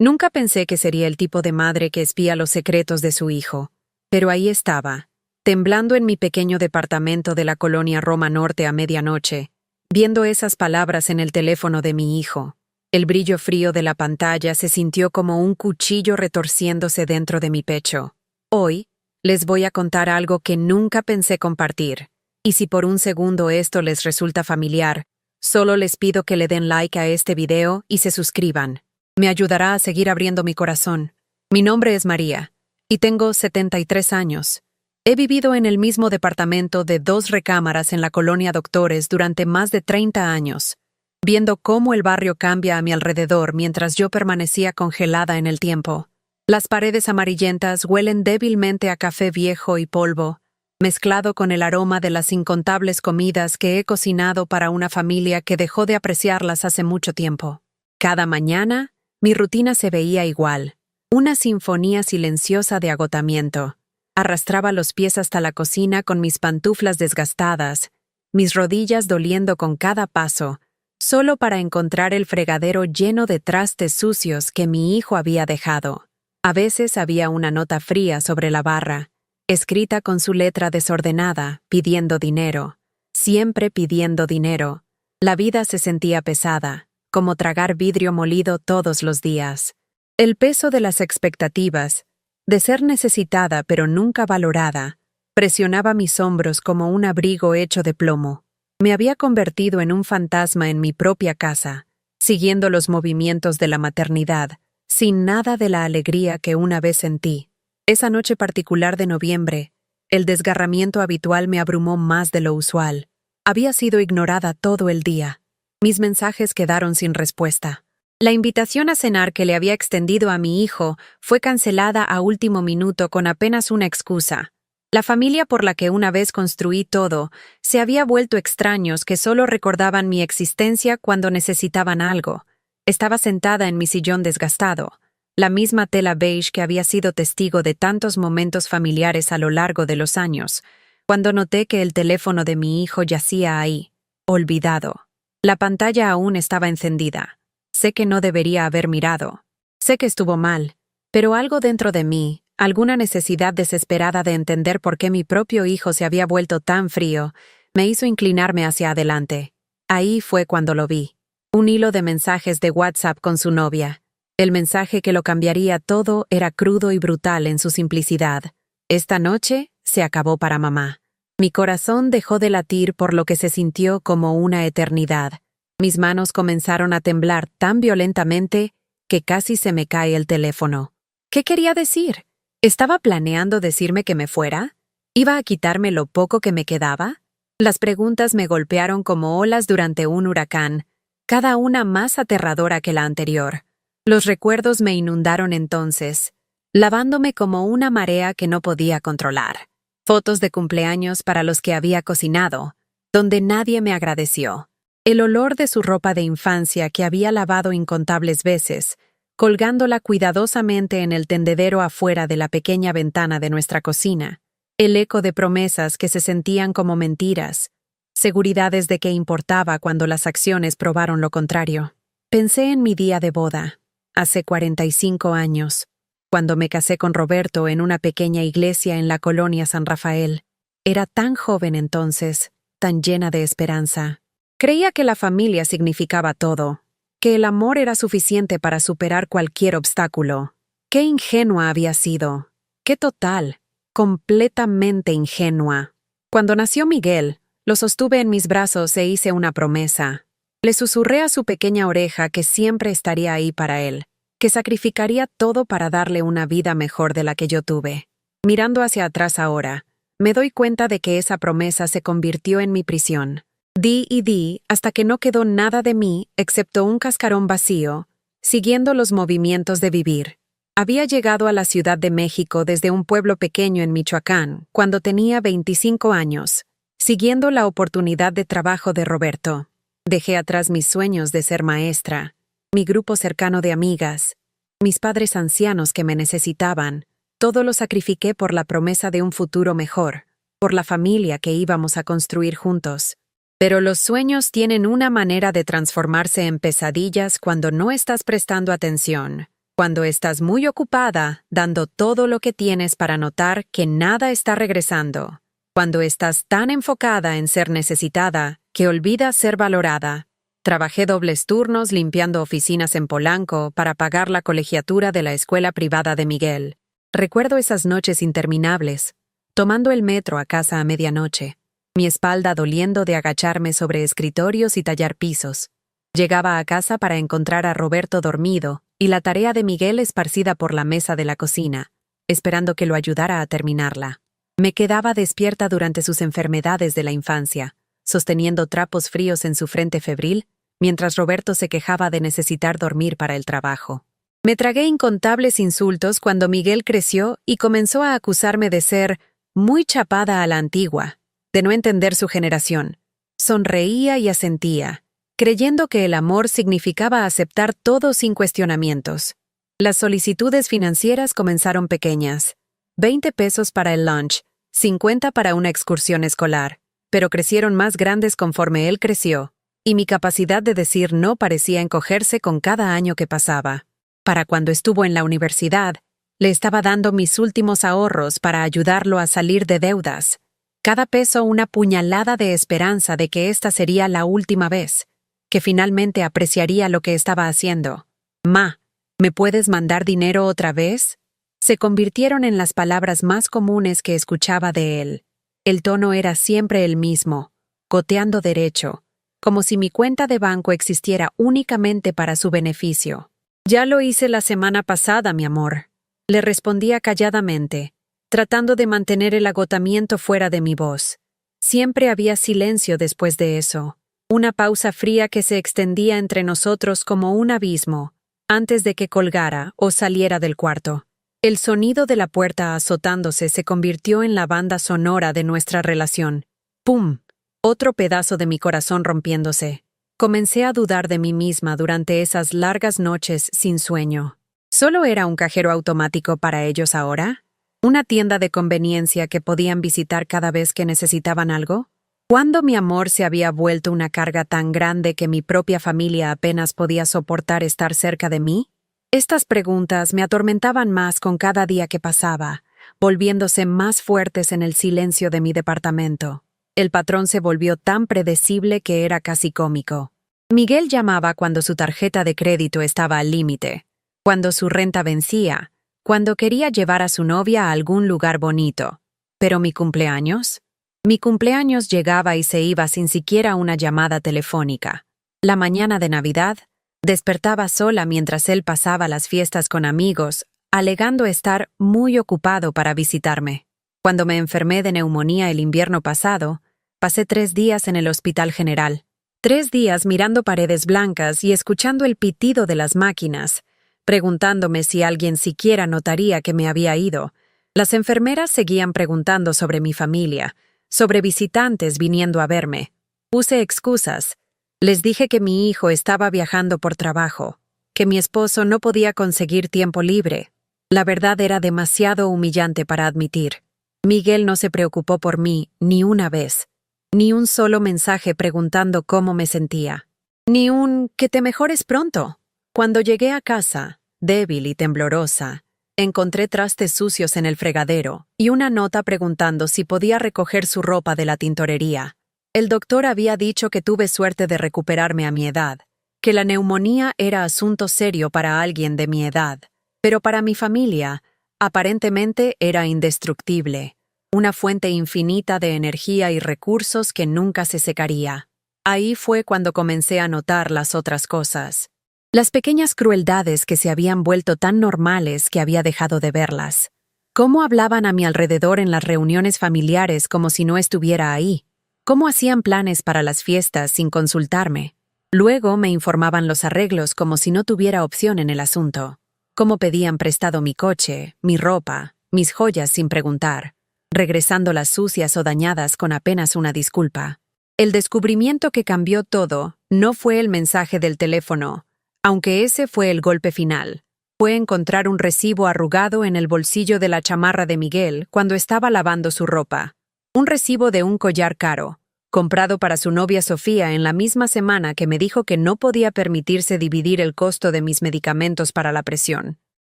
Nunca pensé que sería el tipo de madre que espía los secretos de su hijo, pero ahí estaba, temblando en mi pequeño departamento de la colonia Roma Norte a medianoche, viendo esas palabras en el teléfono de mi hijo. El brillo frío de la pantalla se sintió como un cuchillo retorciéndose dentro de mi pecho. Hoy, les voy a contar algo que nunca pensé compartir, y si por un segundo esto les resulta familiar, solo les pido que le den like a este video y se suscriban. Me ayudará a seguir abriendo mi corazón. Mi nombre es María, y tengo 73 años. He vivido en el mismo departamento de 2 recámaras en la colonia Doctores durante más de 30 años, viendo cómo el barrio cambia a mi alrededor mientras yo permanecía congelada en el tiempo. Las paredes amarillentas huelen débilmente a café viejo y polvo, mezclado con el aroma de las incontables comidas que he cocinado para una familia que dejó de apreciarlas hace mucho tiempo. Cada mañana, mi rutina se veía igual, una sinfonía silenciosa de agotamiento. Arrastraba los pies hasta la cocina con mis pantuflas desgastadas, mis rodillas doliendo con cada paso, solo para encontrar el fregadero lleno de trastes sucios que mi hijo había dejado. A veces había una nota fría sobre la barra, escrita con su letra desordenada, pidiendo dinero. Siempre pidiendo dinero. La vida se sentía pesada, como tragar vidrio molido todos los días. El peso de las expectativas, de ser necesitada pero nunca valorada, presionaba mis hombros como un abrigo hecho de plomo. Me había convertido en un fantasma en mi propia casa, siguiendo los movimientos de la maternidad, sin nada de la alegría que una vez sentí. Esa noche particular de noviembre, el desgarramiento habitual me abrumó más de lo usual. Había sido ignorada todo el día. Mis mensajes quedaron sin respuesta. La invitación a cenar que le había extendido a mi hijo fue cancelada a último minuto con apenas una excusa. La familia por la que una vez construí todo se había vuelto extraños que solo recordaban mi existencia cuando necesitaban algo. Estaba sentada en mi sillón desgastado, la misma tela beige que había sido testigo de tantos momentos familiares a lo largo de los años, cuando noté que el teléfono de mi hijo yacía ahí, olvidado. La pantalla aún estaba encendida. Sé que no debería haber mirado. Sé que estuvo mal, pero algo dentro de mí, alguna necesidad desesperada de entender por qué mi propio hijo se había vuelto tan frío, me hizo inclinarme hacia adelante. Ahí fue cuando lo vi. Un hilo de mensajes de WhatsApp con su novia. El mensaje que lo cambiaría todo era crudo y brutal en su simplicidad. Esta noche se acabó para mamá. Mi corazón dejó de latir por lo que se sintió como una eternidad. Mis manos comenzaron a temblar tan violentamente que casi se me cae el teléfono. ¿Qué quería decir? ¿Estaba planeando decirme que me fuera? ¿Iba a quitarme lo poco que me quedaba? Las preguntas me golpearon como olas durante un huracán, cada una más aterradora que la anterior. Los recuerdos me inundaron entonces, lavándome como una marea que no podía controlar. Fotos de cumpleaños para los que había cocinado, donde nadie me agradeció. El olor de su ropa de infancia que había lavado incontables veces, colgándola cuidadosamente en el tendedero afuera de la pequeña ventana de nuestra cocina. El eco de promesas que se sentían como mentiras, seguridades de que importaba cuando las acciones probaron lo contrario. Pensé en mi día de boda, hace 45 años, cuando me casé con Roberto en una pequeña iglesia en la colonia San Rafael. Era tan joven entonces, tan llena de esperanza. Creía que la familia significaba todo, que el amor era suficiente para superar cualquier obstáculo. Qué ingenua había sido. Qué total, completamente ingenua. Cuando nació Miguel, lo sostuve en mis brazos e hice una promesa. Le susurré a su pequeña oreja que siempre estaría ahí para él, que sacrificaría todo para darle una vida mejor de la que yo tuve. Mirando hacia atrás ahora, me doy cuenta de que esa promesa se convirtió en mi prisión. Di y di hasta que no quedó nada de mí excepto un cascarón vacío, siguiendo los movimientos de vivir. Había llegado a la Ciudad de México desde un pueblo pequeño en Michoacán, cuando tenía 25 años, siguiendo la oportunidad de trabajo de Roberto. Dejé atrás mis sueños de ser maestra, mi grupo cercano de amigas, mis padres ancianos que me necesitaban. Todo lo sacrifiqué por la promesa de un futuro mejor, por la familia que íbamos a construir juntos. Pero los sueños tienen una manera de transformarse en pesadillas cuando no estás prestando atención. Cuando estás muy ocupada, dando todo lo que tienes para notar que nada está regresando. Cuando estás tan enfocada en ser necesitada que olvidas ser valorada. Trabajé dobles turnos limpiando oficinas en Polanco para pagar la colegiatura de la escuela privada de Miguel. Recuerdo esas noches interminables, tomando el metro a casa a medianoche, mi espalda doliendo de agacharme sobre escritorios y tallar pisos. Llegaba a casa para encontrar a Roberto dormido y la tarea de Miguel esparcida por la mesa de la cocina, esperando que lo ayudara a terminarla. Me quedaba despierta durante sus enfermedades de la infancia, sosteniendo trapos fríos en su frente febril, mientras Roberto se quejaba de necesitar dormir para el trabajo. Me tragué incontables insultos cuando Miguel creció y comenzó a acusarme de ser muy chapada a la antigua, de no entender su generación. Sonreía y asentía, creyendo que el amor significaba aceptar todo sin cuestionamientos. Las solicitudes financieras comenzaron pequeñas, 20 pesos para el lunch, 50 para una excursión escolar, pero crecieron más grandes conforme él creció, y mi capacidad de decir no parecía encogerse con cada año que pasaba. Para cuando estuvo en la universidad, le estaba dando mis últimos ahorros para ayudarlo a salir de deudas. Cada peso una puñalada de esperanza de que esta sería la última vez, que finalmente apreciaría lo que estaba haciendo. «Ma, ¿me puedes mandar dinero otra vez?», se convirtieron en las palabras más comunes que escuchaba de él. El tono era siempre el mismo, goteando derecho, como si mi cuenta de banco existiera únicamente para su beneficio. «Ya lo hice la semana pasada, mi amor», le respondía calladamente, tratando de mantener el agotamiento fuera de mi voz. Siempre había silencio después de eso, una pausa fría que se extendía entre nosotros como un abismo, antes de que colgara o saliera del cuarto. El sonido de la puerta azotándose se convirtió en la banda sonora de nuestra relación. ¡Pum! Otro pedazo de mi corazón rompiéndose. Comencé a dudar de mí misma durante esas largas noches sin sueño. ¿Solo era un cajero automático para ellos ahora? ¿Una tienda de conveniencia que podían visitar cada vez que necesitaban algo? ¿Cuándo mi amor se había vuelto una carga tan grande que mi propia familia apenas podía soportar estar cerca de mí? Estas preguntas me atormentaban más con cada día que pasaba, volviéndose más fuertes en el silencio de mi departamento. El patrón se volvió tan predecible que era casi cómico. Miguel llamaba cuando su tarjeta de crédito estaba al límite, cuando su renta vencía, cuando quería llevar a su novia a algún lugar bonito. ¿Pero mi cumpleaños? Mi cumpleaños llegaba y se iba sin siquiera una llamada telefónica. La mañana de Navidad, despertaba sola mientras él pasaba las fiestas con amigos, alegando estar muy ocupado para visitarme. Cuando me enfermé de neumonía el invierno pasado, pasé 3 días en el Hospital General. 3 días mirando paredes blancas y escuchando el pitido de las máquinas, preguntándome si alguien siquiera notaría que me había ido. Las enfermeras seguían preguntando sobre mi familia, sobre visitantes viniendo a verme. Puse excusas. Les dije que mi hijo estaba viajando por trabajo, que mi esposo no podía conseguir tiempo libre. La verdad era demasiado humillante para admitir. Miguel no se preocupó por mí ni una vez, ni un solo mensaje preguntando cómo me sentía, ni un «que te mejores pronto». Cuando llegué a casa, débil y temblorosa, encontré trastes sucios en el fregadero y una nota preguntando si podía recoger su ropa de la tintorería. El doctor había dicho que tuve suerte de recuperarme a mi edad, que la neumonía era asunto serio para alguien de mi edad, pero para mi familia, aparentemente era indestructible, una fuente infinita de energía y recursos que nunca se secaría. Ahí fue cuando comencé a notar las otras cosas. Las pequeñas crueldades que se habían vuelto tan normales que había dejado de verlas. Cómo hablaban a mi alrededor en las reuniones familiares como si no estuviera ahí. Cómo hacían planes para las fiestas sin consultarme. Luego me informaban los arreglos como si no tuviera opción en el asunto. Cómo pedían prestado mi coche, mi ropa, mis joyas sin preguntar, regresándolas sucias o dañadas con apenas una disculpa. El descubrimiento que cambió todo no fue el mensaje del teléfono, aunque ese fue el golpe final. Fue encontrar un recibo arrugado en el bolsillo de la chamarra de Miguel cuando estaba lavando su ropa. Un recibo de un collar caro, comprado para su novia Sofía en la misma semana que me dijo que no podía permitirse dividir el costo de mis medicamentos para la presión.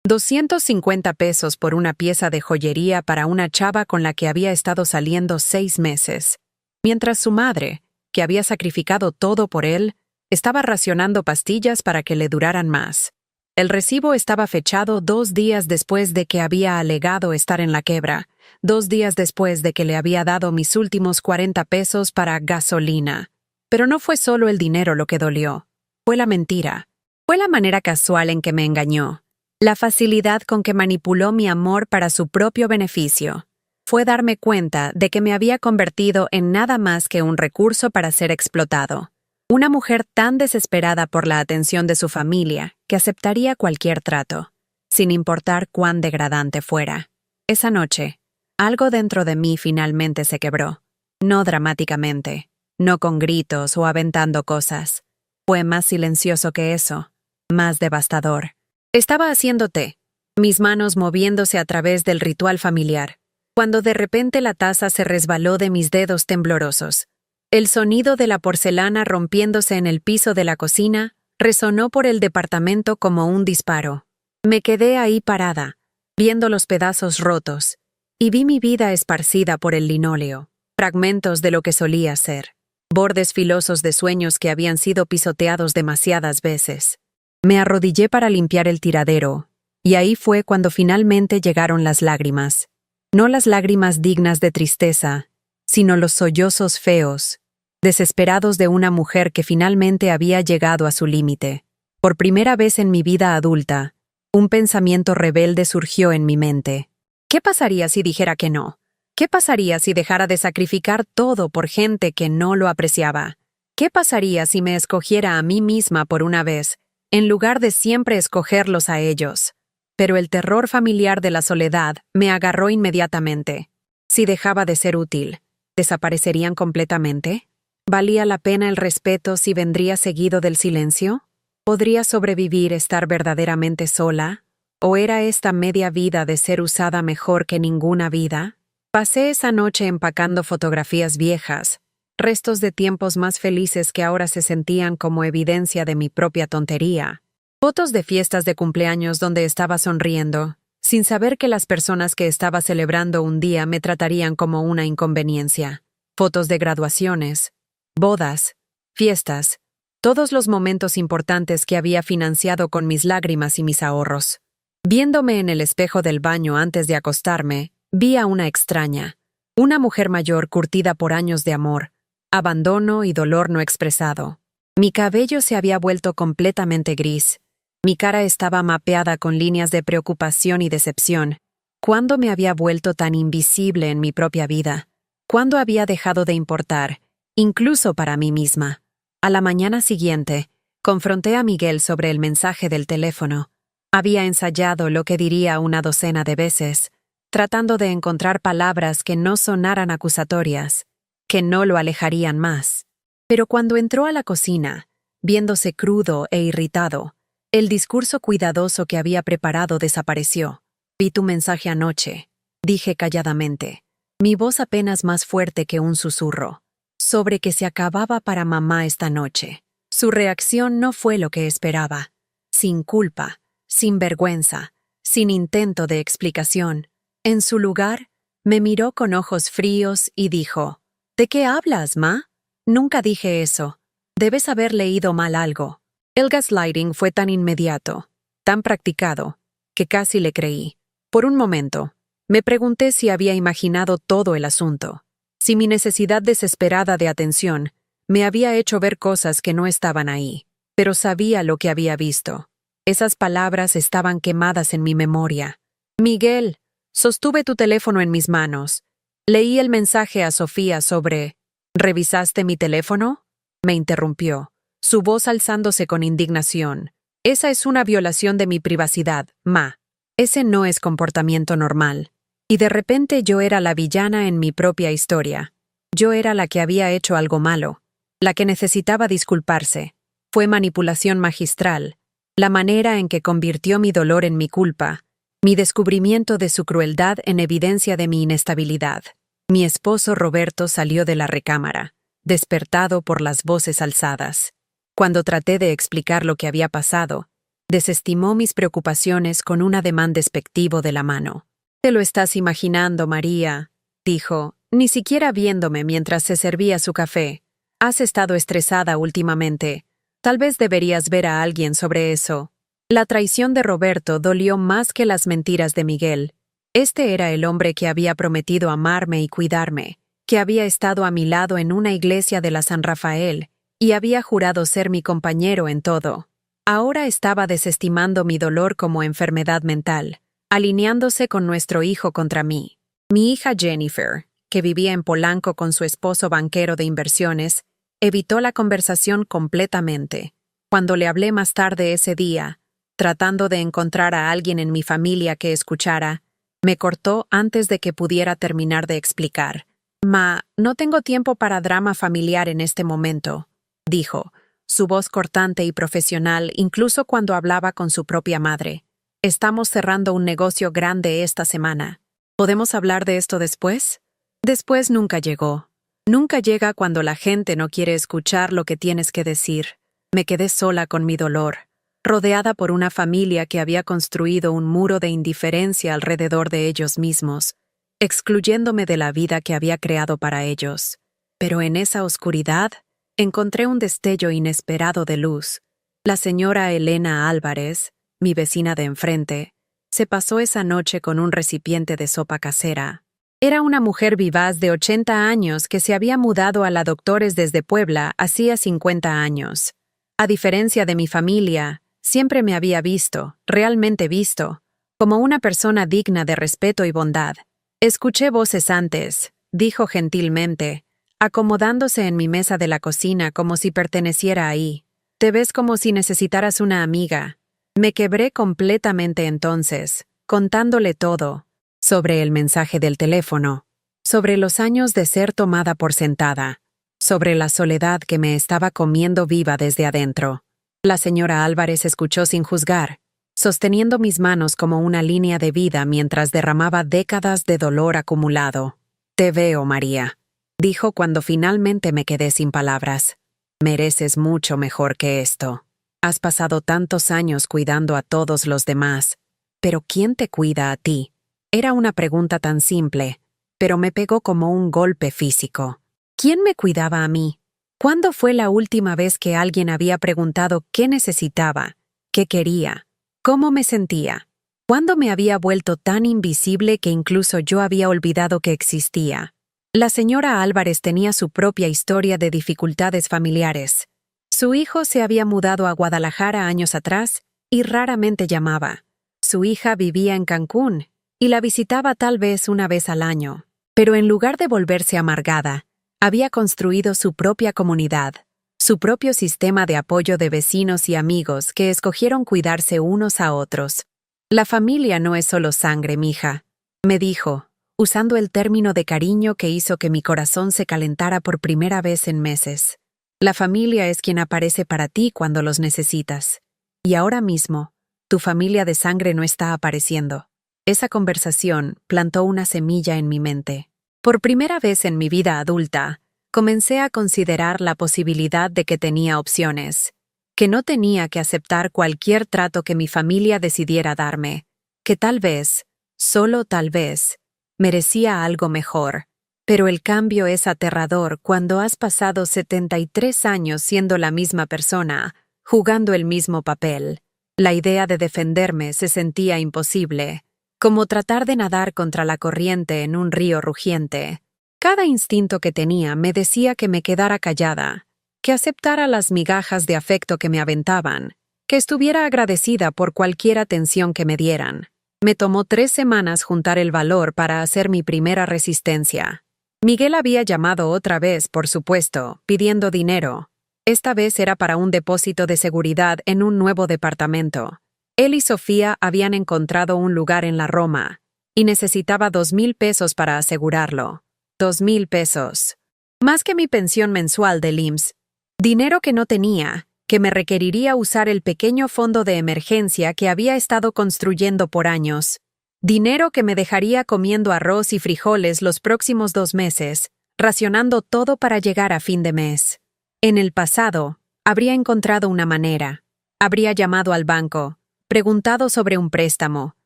250 pesos por una pieza de joyería para una chava con la que había estado saliendo 6 meses, mientras su madre, que había sacrificado todo por él, estaba racionando pastillas para que le duraran más. El recibo estaba fechado 2 días después de que había alegado estar en la quiebra, 2 días después de que le había dado mis últimos 40 pesos para gasolina. Pero no fue solo el dinero lo que dolió. Fue la mentira. Fue la manera casual en que me engañó. La facilidad con que manipuló mi amor para su propio beneficio. Fue darme cuenta de que me había convertido en nada más que un recurso para ser explotado. Una mujer tan desesperada por la atención de su familia que aceptaría cualquier trato, sin importar cuán degradante fuera. Esa noche, algo dentro de mí finalmente se quebró. No dramáticamente, no con gritos o aventando cosas. Fue más silencioso que eso, más devastador. Estaba haciendo té, mis manos moviéndose a través del ritual familiar, cuando de repente la taza se resbaló de mis dedos temblorosos. El sonido de la porcelana rompiéndose en el piso de la cocina resonó por el departamento como un disparo. Me quedé ahí parada, viendo los pedazos rotos, y vi mi vida esparcida por el linóleo, fragmentos de lo que solía ser, bordes filosos de sueños que habían sido pisoteados demasiadas veces. Me arrodillé para limpiar el tiradero, y ahí fue cuando finalmente llegaron las lágrimas. No las lágrimas dignas de tristeza, sino los sollozos feos, desesperados de una mujer que finalmente había llegado a su límite. Por primera vez en mi vida adulta, un pensamiento rebelde surgió en mi mente. ¿Qué pasaría si dijera que no? ¿Qué pasaría si dejara de sacrificar todo por gente que no lo apreciaba? ¿Qué pasaría si me escogiera a mí misma por una vez, en lugar de siempre escogerlos a ellos? Pero el terror familiar de la soledad me agarró inmediatamente. Si dejaba de ser útil, ¿desaparecerían completamente? ¿Valía la pena el respeto si vendría seguido del silencio? ¿Podría sobrevivir estar verdaderamente sola? ¿O era esta media vida de ser usada mejor que ninguna vida? Pasé esa noche empacando fotografías viejas, restos de tiempos más felices que ahora se sentían como evidencia de mi propia tontería. Fotos de fiestas de cumpleaños donde estaba sonriendo, sin saber que las personas que estaba celebrando un día me tratarían como una inconveniencia. Fotos de graduaciones, bodas, fiestas, todos los momentos importantes que había financiado con mis lágrimas y mis ahorros. Viéndome en el espejo del baño antes de acostarme, vi a una extraña, una mujer mayor curtida por años de amor, abandono y dolor no expresado. Mi cabello se había vuelto completamente gris. Mi cara estaba mapeada con líneas de preocupación y decepción. ¿Cuándo me había vuelto tan invisible en mi propia vida? ¿Cuándo había dejado de importar, incluso para mí misma? A la mañana siguiente, confronté a Miguel sobre el mensaje del teléfono. Había ensayado lo que diría una docena de veces, tratando de encontrar palabras que no sonaran acusatorias, que no lo alejarían más. Pero cuando entró a la cocina, viéndose crudo e irritado, el discurso cuidadoso que había preparado desapareció. Vi tu mensaje anoche, dije calladamente, mi voz apenas más fuerte que un susurro, sobre que se acababa para mamá esta noche. Su reacción no fue lo que esperaba. Sin culpa, sin vergüenza, sin intento de explicación. En su lugar, me miró con ojos fríos y dijo, ¿de qué hablas, ma? Nunca dije eso. Debes haber leído mal algo. El gaslighting fue tan inmediato, tan practicado, que casi le creí. Por un momento, me pregunté si había imaginado todo el asunto, si mi necesidad desesperada de atención me había hecho ver cosas que no estaban ahí, pero sabía lo que había visto. Esas palabras estaban quemadas en mi memoria. Miguel, sostuve tu teléfono en mis manos. Leí el mensaje a Sofía sobre ¿revisaste mi teléfono? Me interrumpió, su voz alzándose con indignación. Esa es una violación de mi privacidad, ma. Ese no es comportamiento normal. Y de repente yo era la villana en mi propia historia. Yo era la que había hecho algo malo, la que necesitaba disculparse. Fue manipulación magistral, la manera en que convirtió mi dolor en mi culpa, mi descubrimiento de su crueldad en evidencia de mi inestabilidad. Mi esposo Roberto salió de la recámara, despertado por las voces alzadas. Cuando traté de explicar lo que había pasado, Desestimó mis preocupaciones con un ademán despectivo de la mano. «Te lo estás imaginando, María», dijo, ni siquiera viéndome mientras se servía su café. «Has estado estresada últimamente. Tal vez deberías ver a alguien sobre eso». La traición de Roberto dolió más que las mentiras de Miguel. Este era el hombre que había prometido amarme y cuidarme, que había estado a mi lado en una iglesia de la San Rafael y había jurado ser mi compañero en todo. Ahora estaba desestimando mi dolor como enfermedad mental, alineándose con nuestro hijo contra mí. Mi hija Jennifer, que vivía en Polanco con su esposo banquero de inversiones, evitó la conversación completamente. Cuando le hablé más tarde ese día, tratando de encontrar a alguien en mi familia que escuchara, me cortó antes de que pudiera terminar de explicar. «Ma, no tengo tiempo para drama familiar en este momento», dijo, su voz cortante y profesional incluso cuando hablaba con su propia madre. «Estamos cerrando un negocio grande esta semana. ¿Podemos hablar de esto después?» Después nunca llegó. Nunca llega cuando la gente no quiere escuchar lo que tienes que decir. Me quedé sola con mi dolor, rodeada por una familia que había construido un muro de indiferencia alrededor de ellos mismos, excluyéndome de la vida que había creado para ellos. Pero en esa oscuridad encontré un destello inesperado de luz. La señora Elena Álvarez, mi vecina de enfrente, se pasó esa noche con un recipiente de sopa casera. Era una mujer vivaz de 80 años que se había mudado a la Doctores desde Puebla hacía 50 años. A diferencia de mi familia, siempre me había visto, realmente visto, como una persona digna de respeto y bondad. «Escuché voces antes», dijo gentilmente, acomodándose en mi mesa de la cocina como si perteneciera ahí. «Te ves como si necesitaras una amiga». Me quebré completamente entonces, contándole todo, sobre el mensaje del teléfono, sobre los años de ser tomada por sentada, sobre la soledad que me estaba comiendo viva desde adentro. La señora Álvarez escuchó sin juzgar, sosteniendo mis manos como una línea de vida mientras derramaba décadas de dolor acumulado. «Te veo, María», dijo cuando finalmente me quedé sin palabras. «Mereces mucho mejor que esto. Has pasado tantos años cuidando a todos los demás, pero ¿quién te cuida a ti?» Era una pregunta tan simple, pero me pegó como un golpe físico. ¿Quién me cuidaba a mí? ¿Cuándo fue la última vez que alguien había preguntado qué necesitaba, qué quería, cómo me sentía? ¿Cuándo me había vuelto tan invisible que incluso yo había olvidado que existía? La señora Álvarez tenía su propia historia de dificultades familiares. Su hijo se había mudado a Guadalajara años atrás y raramente llamaba. Su hija vivía en Cancún y la visitaba tal vez una vez al año. Pero en lugar de volverse amargada, había construido su propia comunidad, su propio sistema de apoyo de vecinos y amigos que escogieron cuidarse unos a otros. «La familia no es solo sangre, mija», me dijo, usando el término de cariño que hizo que mi corazón se calentara por primera vez en meses. «La familia es quien aparece para ti cuando los necesitas. Y ahora mismo, tu familia de sangre no está apareciendo». Esa conversación plantó una semilla en mi mente. Por primera vez en mi vida adulta, comencé a considerar la posibilidad de que tenía opciones, que no tenía que aceptar cualquier trato que mi familia decidiera darme, que tal vez, solo tal vez, merecía algo mejor. Pero el cambio es aterrador cuando has pasado 73 años siendo la misma persona, jugando el mismo papel. La idea de defenderme se sentía imposible, como tratar de nadar contra la corriente en un río rugiente. Cada instinto que tenía me decía que me quedara callada, que aceptara las migajas de afecto que me aventaban, que estuviera agradecida por cualquier atención que me dieran. Me tomó 3 semanas juntar el valor para hacer mi primera resistencia. Miguel había llamado otra vez, por supuesto, pidiendo dinero. Esta vez era para un depósito de seguridad en un nuevo departamento. Él y Sofía habían encontrado un lugar en la Roma, y necesitaba 2,000 pesos para asegurarlo. 2,000 pesos. Más que mi pensión mensual del IMSS. Dinero que no tenía, que me requeriría usar el pequeño fondo de emergencia que había estado construyendo por años. Dinero que me dejaría comiendo arroz y frijoles los próximos 2 meses, racionando todo para llegar a fin de mes. En el pasado, habría encontrado una manera. Habría llamado al banco, preguntado sobre un préstamo,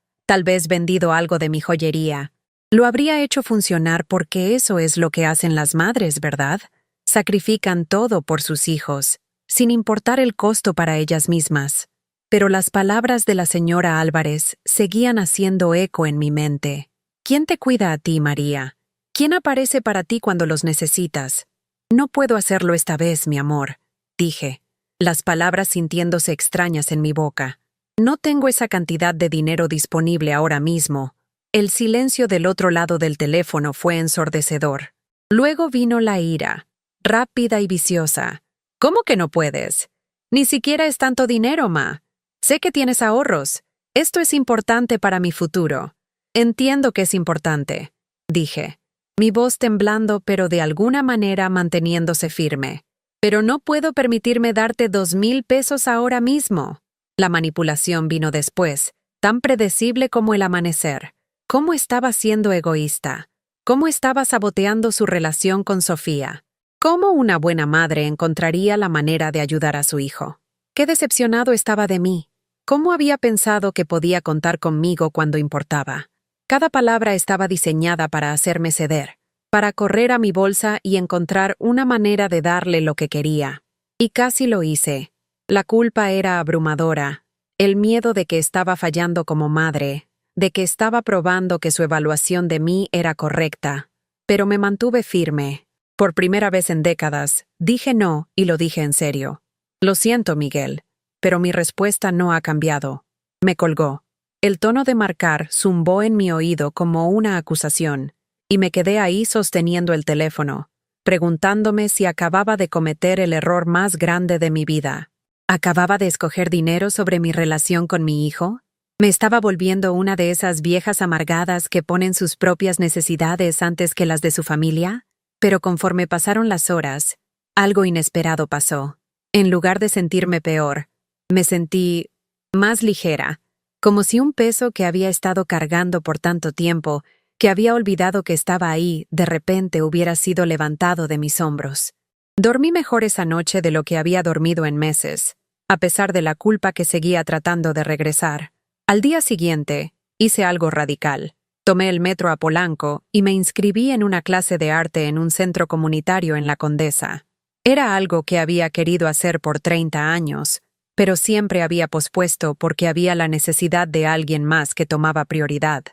tal vez vendido algo de mi joyería. Lo habría hecho funcionar porque eso es lo que hacen las madres, ¿verdad? Sacrifican todo por sus hijos, sin importar el costo para ellas mismas. Pero las palabras de la señora Álvarez seguían haciendo eco en mi mente. ¿Quién te cuida a ti, María? ¿Quién aparece para ti cuando los necesitas? No puedo hacerlo esta vez, mi amor, dije, las palabras sintiéndose extrañas en mi boca. No tengo esa cantidad de dinero disponible ahora mismo. El silencio del otro lado del teléfono fue ensordecedor. Luego vino la ira, rápida y viciosa. ¿Cómo que no puedes? Ni siquiera es tanto dinero, ma. Sé que tienes ahorros. Esto es importante para mi futuro. Entiendo que es importante, dije, mi voz temblando pero de alguna manera manteniéndose firme. Pero no puedo permitirme darte 2,000 pesos ahora mismo. La manipulación vino después, tan predecible como el amanecer. ¿Cómo estaba siendo egoísta? ¿Cómo estaba saboteando su relación con Sofía? ¿Cómo una buena madre encontraría la manera de ayudar a su hijo? Qué decepcionado estaba de mí. ¿Cómo había pensado que podía contar conmigo cuando importaba? Cada palabra estaba diseñada para hacerme ceder, para correr a mi bolsa y encontrar una manera de darle lo que quería. Y casi lo hice. La culpa era abrumadora, el miedo de que estaba fallando como madre, de que estaba probando que su evaluación de mí era correcta. Pero me mantuve firme. Por primera vez en décadas, dije no y lo dije en serio. Lo siento, Miguel, pero mi respuesta no ha cambiado. Me colgó. El tono de marcar zumbó en mi oído como una acusación, y me quedé ahí sosteniendo el teléfono, preguntándome si acababa de cometer el error más grande de mi vida. ¿Acababa de escoger dinero sobre mi relación con mi hijo? ¿Me estaba volviendo una de esas viejas amargadas que ponen sus propias necesidades antes que las de su familia? Pero conforme pasaron las horas, algo inesperado pasó. En lugar de sentirme peor, me sentí más ligera, como si un peso que había estado cargando por tanto tiempo, que había olvidado que estaba ahí, de repente hubiera sido levantado de mis hombros. Dormí mejor esa noche de lo que había dormido en meses, a pesar de la culpa que seguía tratando de regresar. Al día siguiente, hice algo radical. Tomé el metro a Polanco y me inscribí en una clase de arte en un centro comunitario en La Condesa. Era algo que había querido hacer por 30 años, pero siempre había pospuesto porque había la necesidad de alguien más que tomaba prioridad,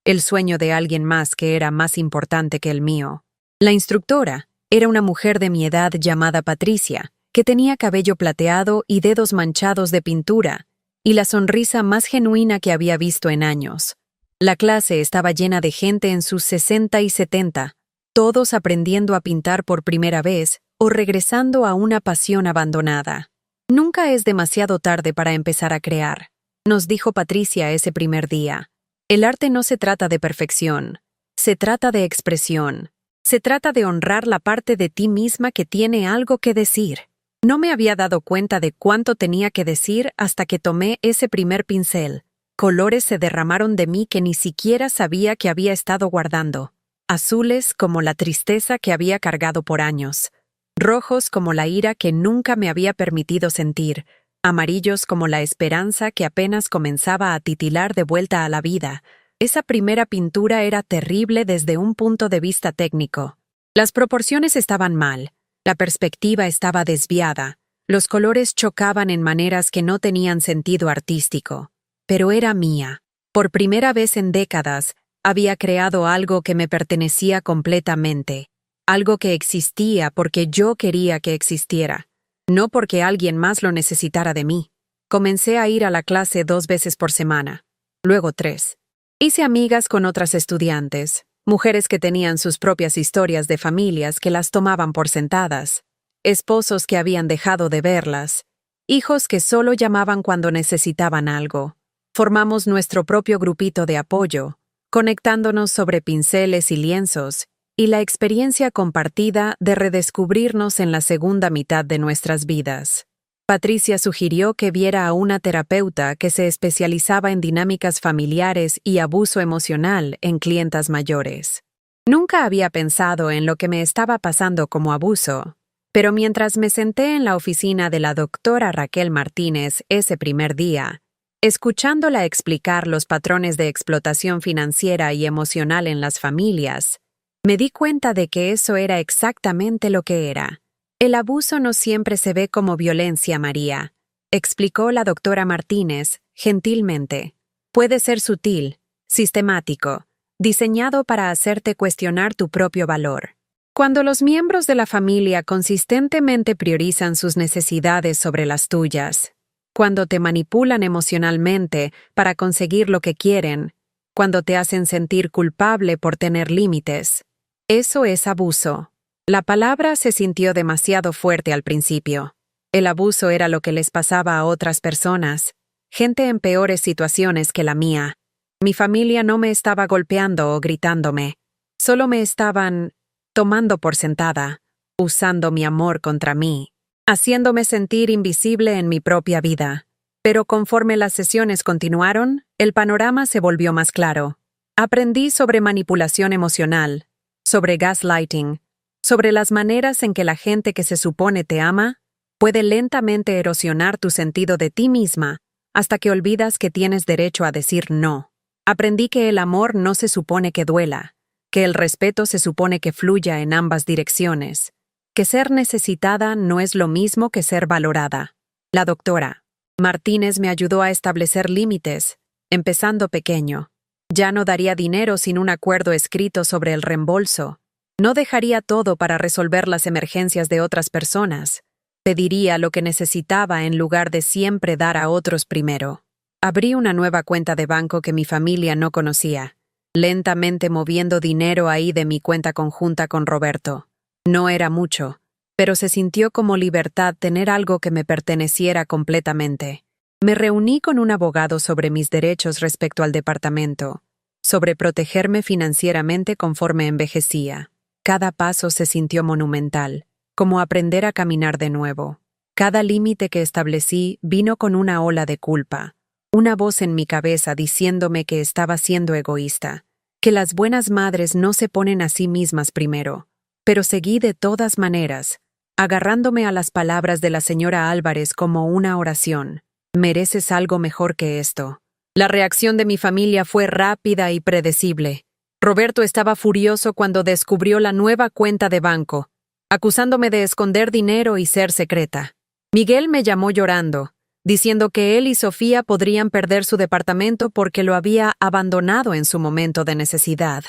el sueño de alguien más que era más importante que el mío. La instructora era una mujer de mi edad llamada Patricia, que tenía cabello plateado y dedos manchados de pintura, y la sonrisa más genuina que había visto en años. La clase estaba llena de gente en sus 60 y 70, todos aprendiendo a pintar por primera vez o regresando a una pasión abandonada. Nunca es demasiado tarde para empezar a crear, nos dijo Patricia ese primer día. El arte no se trata de perfección, se trata de expresión. Se trata de honrar la parte de ti misma que tiene algo que decir. No me había dado cuenta de cuánto tenía que decir hasta que tomé ese primer pincel. Colores se derramaron de mí que ni siquiera sabía que había estado guardando. Azules como la tristeza que había cargado por años. Rojos como la ira que nunca me había permitido sentir. Amarillos como la esperanza que apenas comenzaba a titilar de vuelta a la vida. Esa primera pintura era terrible desde un punto de vista técnico. Las proporciones estaban mal, la perspectiva estaba desviada, los colores chocaban en maneras que no tenían sentido artístico. Pero era mía. Por primera vez en décadas, había creado algo que me pertenecía completamente, algo que existía porque yo quería que existiera, no porque alguien más lo necesitara de mí. Comencé a ir a la clase 2 veces por semana, luego 3. Hice amigas con otras estudiantes, mujeres que tenían sus propias historias de familias que las tomaban por sentadas, esposos que habían dejado de verlas, hijos que solo llamaban cuando necesitaban algo. Formamos nuestro propio grupito de apoyo, conectándonos sobre pinceles y lienzos, y la experiencia compartida de redescubrirnos en la segunda mitad de nuestras vidas. Patricia sugirió que viera a una terapeuta que se especializaba en dinámicas familiares y abuso emocional en clientas mayores. Nunca había pensado en lo que me estaba pasando como abuso, pero mientras me senté en la oficina de la doctora Raquel Martínez ese primer día, Escuchándola explicar los patrones de explotación financiera y emocional en las familias, me di cuenta de que eso era exactamente lo que era. El abuso no siempre se ve como violencia, María, explicó la doctora Martínez, gentilmente. Puede ser sutil, sistemático, diseñado para hacerte cuestionar tu propio valor. Cuando los miembros de la familia consistentemente priorizan sus necesidades sobre las tuyas, cuando te manipulan emocionalmente para conseguir lo que quieren, cuando te hacen sentir culpable por tener límites, eso es abuso. La palabra se sintió demasiado fuerte al principio. El abuso era lo que les pasaba a otras personas, gente en peores situaciones que la mía. Mi familia no me estaba golpeando o gritándome, solo me estaban tomando por sentada, usando mi amor contra mí, haciéndome sentir invisible en mi propia vida. Pero conforme las sesiones continuaron, el panorama se volvió más claro. Aprendí sobre manipulación emocional, sobre gaslighting, sobre las maneras en que la gente que se supone te ama puede lentamente erosionar tu sentido de ti misma hasta que olvidas que tienes derecho a decir no. Aprendí que el amor no se supone que duela, que el respeto se supone que fluya en ambas direcciones, que ser necesitada no es lo mismo que ser valorada. La doctora Martínez me ayudó a establecer límites, empezando pequeño. Ya no daría dinero sin un acuerdo escrito sobre el reembolso. No dejaría todo para resolver las emergencias de otras personas. Pediría lo que necesitaba en lugar de siempre dar a otros primero. Abrí una nueva cuenta de banco que mi familia no conocía, lentamente moviendo dinero ahí de mi cuenta conjunta con Roberto. No era mucho, pero se sintió como libertad tener algo que me perteneciera completamente. Me reuní con un abogado sobre mis derechos respecto al departamento, sobre protegerme financieramente conforme envejecía. Cada paso se sintió monumental, como aprender a caminar de nuevo. Cada límite que establecí vino con una ola de culpa, una voz en mi cabeza diciéndome que estaba siendo egoísta, que las buenas madres no se ponen a sí mismas primero. Pero seguí de todas maneras, agarrándome a las palabras de la señora Álvarez como una oración. Mereces algo mejor que esto. La reacción de mi familia fue rápida y predecible. Roberto estaba furioso cuando descubrió la nueva cuenta de banco, acusándome de esconder dinero y ser secreta. Miguel me llamó llorando, diciendo que él y Sofía podrían perder su departamento porque lo había abandonado en su momento de necesidad.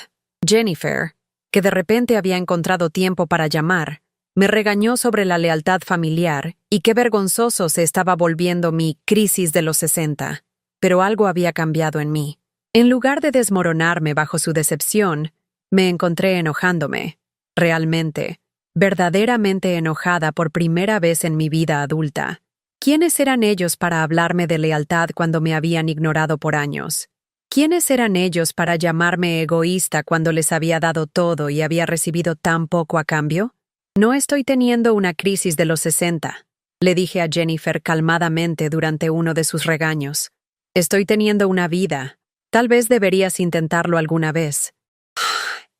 Jennifer, que de repente había encontrado tiempo para llamar, me regañó sobre la lealtad familiar y qué vergonzoso se estaba volviendo mi crisis de los 60. Pero algo había cambiado en mí. En lugar de desmoronarme bajo su decepción, me encontré enojándome. Realmente, verdaderamente enojada por primera vez en mi vida adulta. ¿Quiénes eran ellos para hablarme de lealtad cuando me habían ignorado por años? ¿Quiénes eran ellos para llamarme egoísta cuando les había dado todo y había recibido tan poco a cambio? No estoy teniendo una crisis de los 60, le dije a Jennifer calmadamente durante uno de sus regaños. Estoy teniendo una vida. Tal vez deberías intentarlo alguna vez.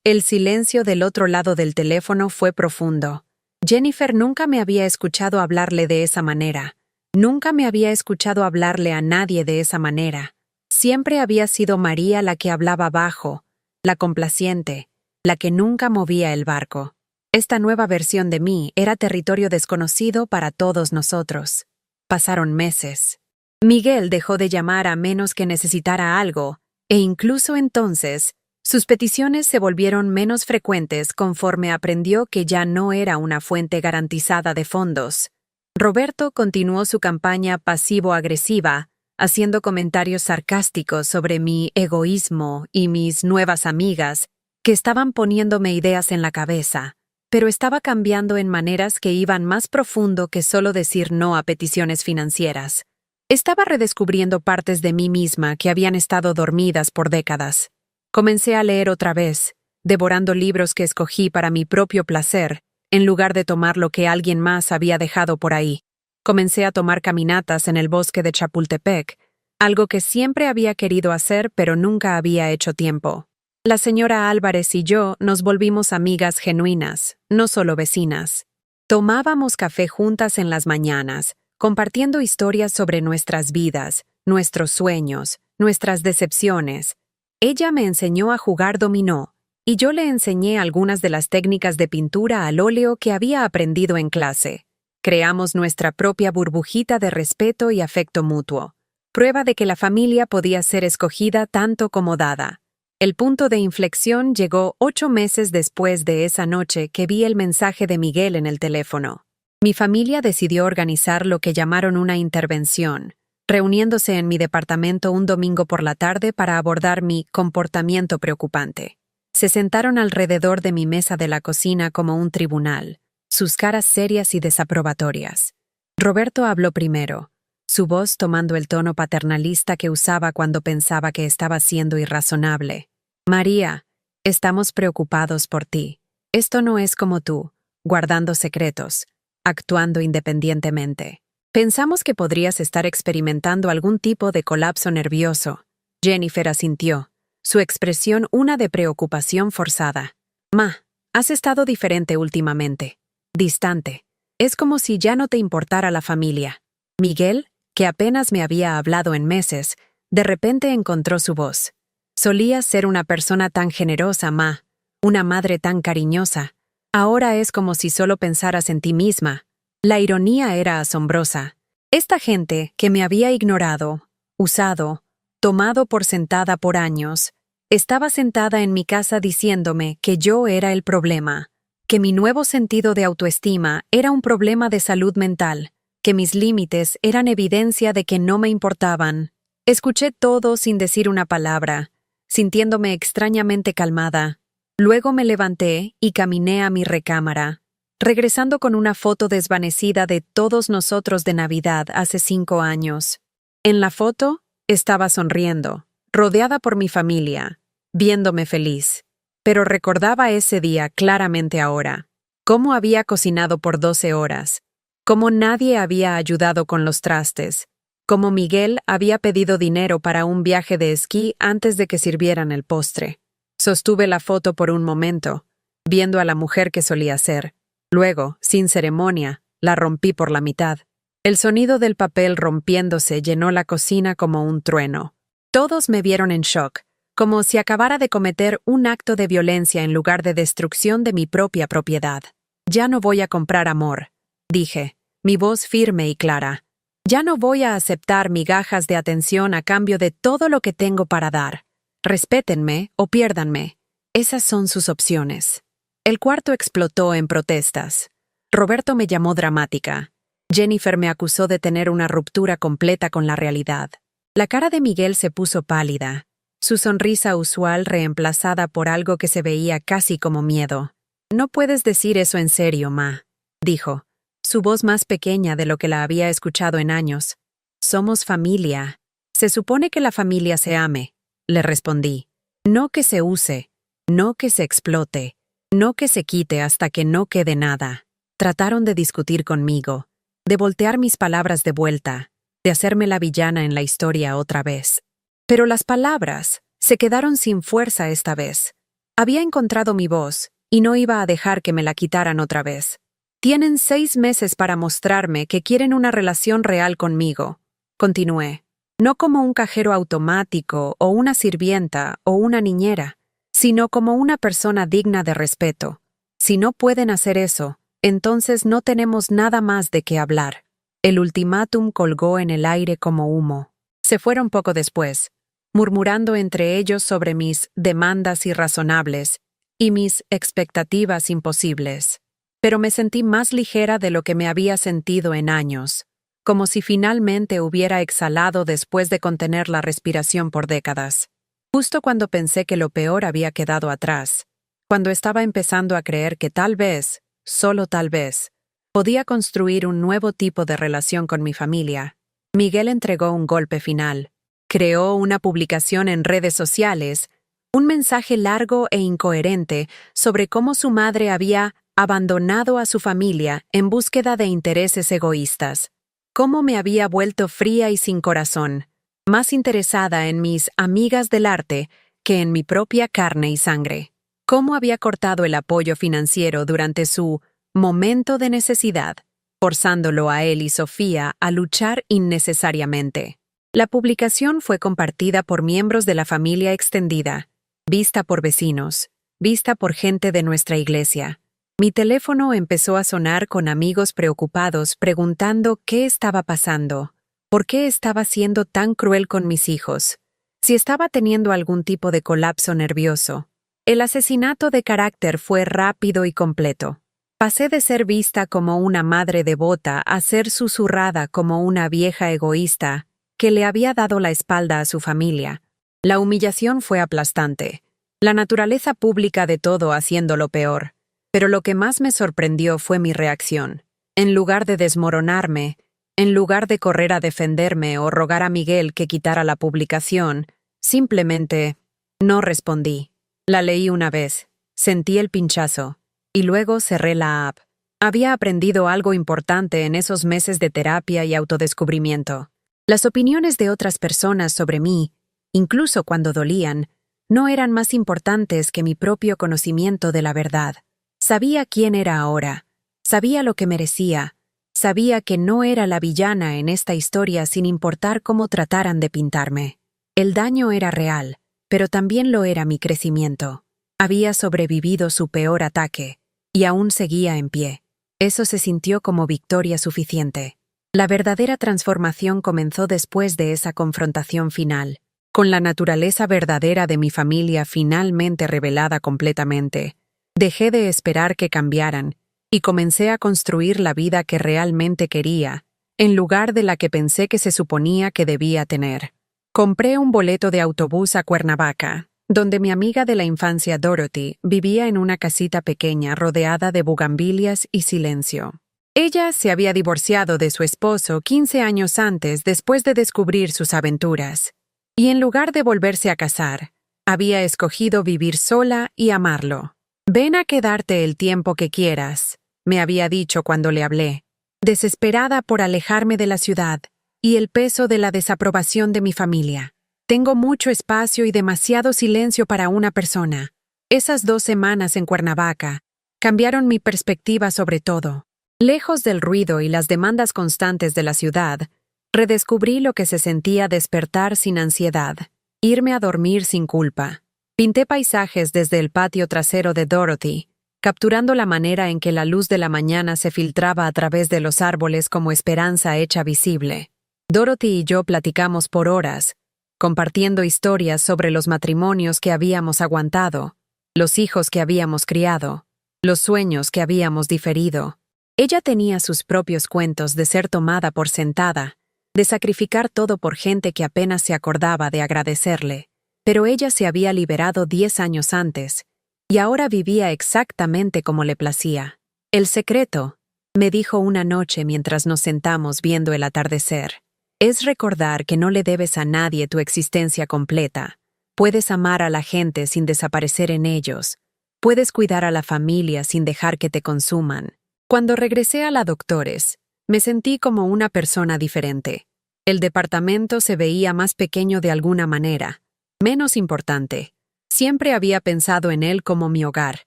El silencio del otro lado del teléfono fue profundo. Jennifer nunca me había escuchado hablarle de esa manera. Nunca me había escuchado hablarle a nadie de esa manera. Siempre había sido María la que hablaba bajo, la complaciente, la que nunca movía el barco. Esta nueva versión de mí era territorio desconocido para todos nosotros. Pasaron meses. Miguel dejó de llamar a menos que necesitara algo, e incluso entonces, sus peticiones se volvieron menos frecuentes conforme aprendió que ya no era una fuente garantizada de fondos. Roberto continuó su campaña pasivo-agresiva, haciendo comentarios sarcásticos sobre mi egoísmo y mis nuevas amigas, que estaban poniéndome ideas en la cabeza, pero estaba cambiando en maneras que iban más profundo que solo decir no a peticiones financieras. Estaba redescubriendo partes de mí misma que habían estado dormidas por décadas. Comencé a leer otra vez, devorando libros que escogí para mi propio placer, en lugar de tomar lo que alguien más había dejado por ahí. Comencé a tomar caminatas en el bosque de Chapultepec, algo que siempre había querido hacer pero nunca había hecho tiempo. La señora Álvarez y yo nos volvimos amigas genuinas, no solo vecinas. Tomábamos café juntas en las mañanas, compartiendo historias sobre nuestras vidas, nuestros sueños, nuestras decepciones. Ella me enseñó a jugar dominó, y yo le enseñé algunas de las técnicas de pintura al óleo que había aprendido en clase. Creamos nuestra propia burbujita de respeto y afecto mutuo, prueba de que la familia podía ser escogida tanto como dada. El punto de inflexión llegó 8 meses después de esa noche que vi el mensaje de Miguel en el teléfono. Mi familia decidió organizar lo que llamaron una intervención, reuniéndose en mi departamento un domingo por la tarde para abordar mi comportamiento preocupante. Se sentaron alrededor de mi mesa de la cocina como un tribunal, sus caras serias y desaprobatorias. Roberto habló primero, su voz tomando el tono paternalista que usaba cuando pensaba que estaba siendo irrazonable. María, estamos preocupados por ti. Esto no es como tú, guardando secretos, actuando independientemente. Pensamos que podrías estar experimentando algún tipo de colapso nervioso. Jennifer asintió, su expresión una de preocupación forzada. Ma, has estado diferente últimamente. Distante. Es como si ya no te importara la familia. Miguel, que apenas me había hablado en meses, de repente encontró su voz. Solías ser una persona tan generosa, Ma, una madre tan cariñosa. Ahora es como si solo pensaras en ti misma. La ironía era asombrosa. Esta gente que me había ignorado, usado, tomado por sentada por años, estaba sentada en mi casa diciéndome que yo era el problema, que mi nuevo sentido de autoestima era un problema de salud mental, que mis límites eran evidencia de que no me importaban. Escuché todo sin decir una palabra, sintiéndome extrañamente calmada. Luego me levanté y caminé a mi recámara, regresando con una foto desvanecida de todos nosotros de Navidad hace 5 años. En la foto, estaba sonriendo, rodeada por mi familia, viéndome feliz. Pero recordaba ese día claramente ahora, cómo había cocinado por 12 horas, cómo nadie había ayudado con los trastes, cómo Miguel había pedido dinero para un viaje de esquí antes de que sirvieran el postre. Sostuve la foto por un momento, viendo a la mujer que solía ser. Luego, sin ceremonia, la rompí por la mitad. El sonido del papel rompiéndose llenó la cocina como un trueno. Todos me vieron en shock, como si acabara de cometer un acto de violencia en lugar de destrucción de mi propia propiedad. Ya no voy a comprar amor, dije, mi voz firme y clara. Ya no voy a aceptar migajas de atención a cambio de todo lo que tengo para dar. Respétenme o piérdanme. Esas son sus opciones. El cuarto explotó en protestas. Roberto me llamó dramática. Jennifer me acusó de tener una ruptura completa con la realidad. La cara de Miguel se puso pálida, su sonrisa usual reemplazada por algo que se veía casi como miedo. «No puedes decir eso en serio, Ma», dijo, su voz más pequeña de lo que la había escuchado en años. «Somos familia. Se supone que la familia se ame», le respondí. «No que se use, no que se explote, no que se quite hasta que no quede nada». Trataron de discutir conmigo, de voltear mis palabras de vuelta, de hacerme la villana en la historia otra vez. Pero las palabras se quedaron sin fuerza esta vez. Había encontrado mi voz y no iba a dejar que me la quitaran otra vez. Tienen 6 meses para mostrarme que quieren una relación real conmigo, continué. No como un cajero automático o una sirvienta o una niñera, sino como una persona digna de respeto. Si no pueden hacer eso, entonces no tenemos nada más de qué hablar. El ultimátum colgó en el aire como humo. Se fueron poco después, murmurando entre ellos sobre mis demandas irrazonables y mis expectativas imposibles. Pero me sentí más ligera de lo que me había sentido en años, como si finalmente hubiera exhalado después de contener la respiración por décadas. Justo cuando pensé que lo peor había quedado atrás, cuando estaba empezando a creer que tal vez, solo tal vez, podía construir un nuevo tipo de relación con mi familia, Miguel entregó un golpe final. Creó una publicación en redes sociales, un mensaje largo e incoherente sobre cómo su madre había abandonado a su familia en búsqueda de intereses egoístas, cómo me había vuelto fría y sin corazón, más interesada en mis amigas del arte que en mi propia carne y sangre, cómo había cortado el apoyo financiero durante su momento de necesidad, forzándolo a él y Sofía a luchar innecesariamente. La publicación fue compartida por miembros de la familia extendida, vista por vecinos, vista por gente de nuestra iglesia. Mi teléfono empezó a sonar con amigos preocupados preguntando qué estaba pasando, por qué estaba siendo tan cruel con mis hijos, si estaba teniendo algún tipo de colapso nervioso. El asesinato de carácter fue rápido y completo. Pasé de ser vista como una madre devota a ser susurrada como una vieja egoísta que le había dado la espalda a su familia. La humillación fue aplastante, la naturaleza pública de todo haciéndolo peor. Pero lo que más me sorprendió fue mi reacción. En lugar de desmoronarme, en lugar de correr a defenderme o rogar a Miguel que quitara la publicación, simplemente no respondí. La leí una vez, sentí el pinchazo, y luego cerré la app. Había aprendido algo importante en esos meses de terapia y autodescubrimiento. Las opiniones de otras personas sobre mí, incluso cuando dolían, no eran más importantes que mi propio conocimiento de la verdad. Sabía quién era ahora, sabía lo que merecía, sabía que no era la villana en esta historia sin importar cómo trataran de pintarme. El daño era real, pero también lo era mi crecimiento. Había sobrevivido su peor ataque, y aún seguía en pie. Eso se sintió como victoria suficiente. La verdadera transformación comenzó después de esa confrontación final, con la naturaleza verdadera de mi familia finalmente revelada completamente. Dejé de esperar que cambiaran y comencé a construir la vida que realmente quería, en lugar de la que pensé que se suponía que debía tener. Compré un boleto de autobús a Cuernavaca, donde mi amiga de la infancia Dorothy vivía en una casita pequeña rodeada de bugambilias y silencio. Ella se había divorciado de su esposo 15 años antes después de descubrir sus aventuras, y en lugar de volverse a casar, había escogido vivir sola y amarlo. «Ven a quedarte el tiempo que quieras», me había dicho cuando le hablé, desesperada por alejarme de la ciudad y el peso de la desaprobación de mi familia. «Tengo mucho espacio y demasiado silencio para una persona». Esas 2 semanas en Cuernavaca cambiaron mi perspectiva sobre todo. Lejos del ruido y las demandas constantes de la ciudad, redescubrí lo que se sentía despertar sin ansiedad, irme a dormir sin culpa. Pinté paisajes desde el patio trasero de Dorothy, capturando la manera en que la luz de la mañana se filtraba a través de los árboles como esperanza hecha visible. Dorothy y yo platicamos por horas, compartiendo historias sobre los matrimonios que habíamos aguantado, los hijos que habíamos criado, los sueños que habíamos diferido. Ella tenía sus propios cuentos de ser tomada por sentada, de sacrificar todo por gente que apenas se acordaba de agradecerle. Pero ella se había liberado 10 años antes, y ahora vivía exactamente como le placía. «El secreto», me dijo una noche mientras nos sentamos viendo el atardecer, «es recordar que no le debes a nadie tu existencia completa. Puedes amar a la gente sin desaparecer en ellos. Puedes cuidar a la familia sin dejar que te consuman». Cuando regresé a la Doctores, me sentí como una persona diferente. El departamento se veía más pequeño de alguna manera, menos importante. Siempre había pensado en él como mi hogar,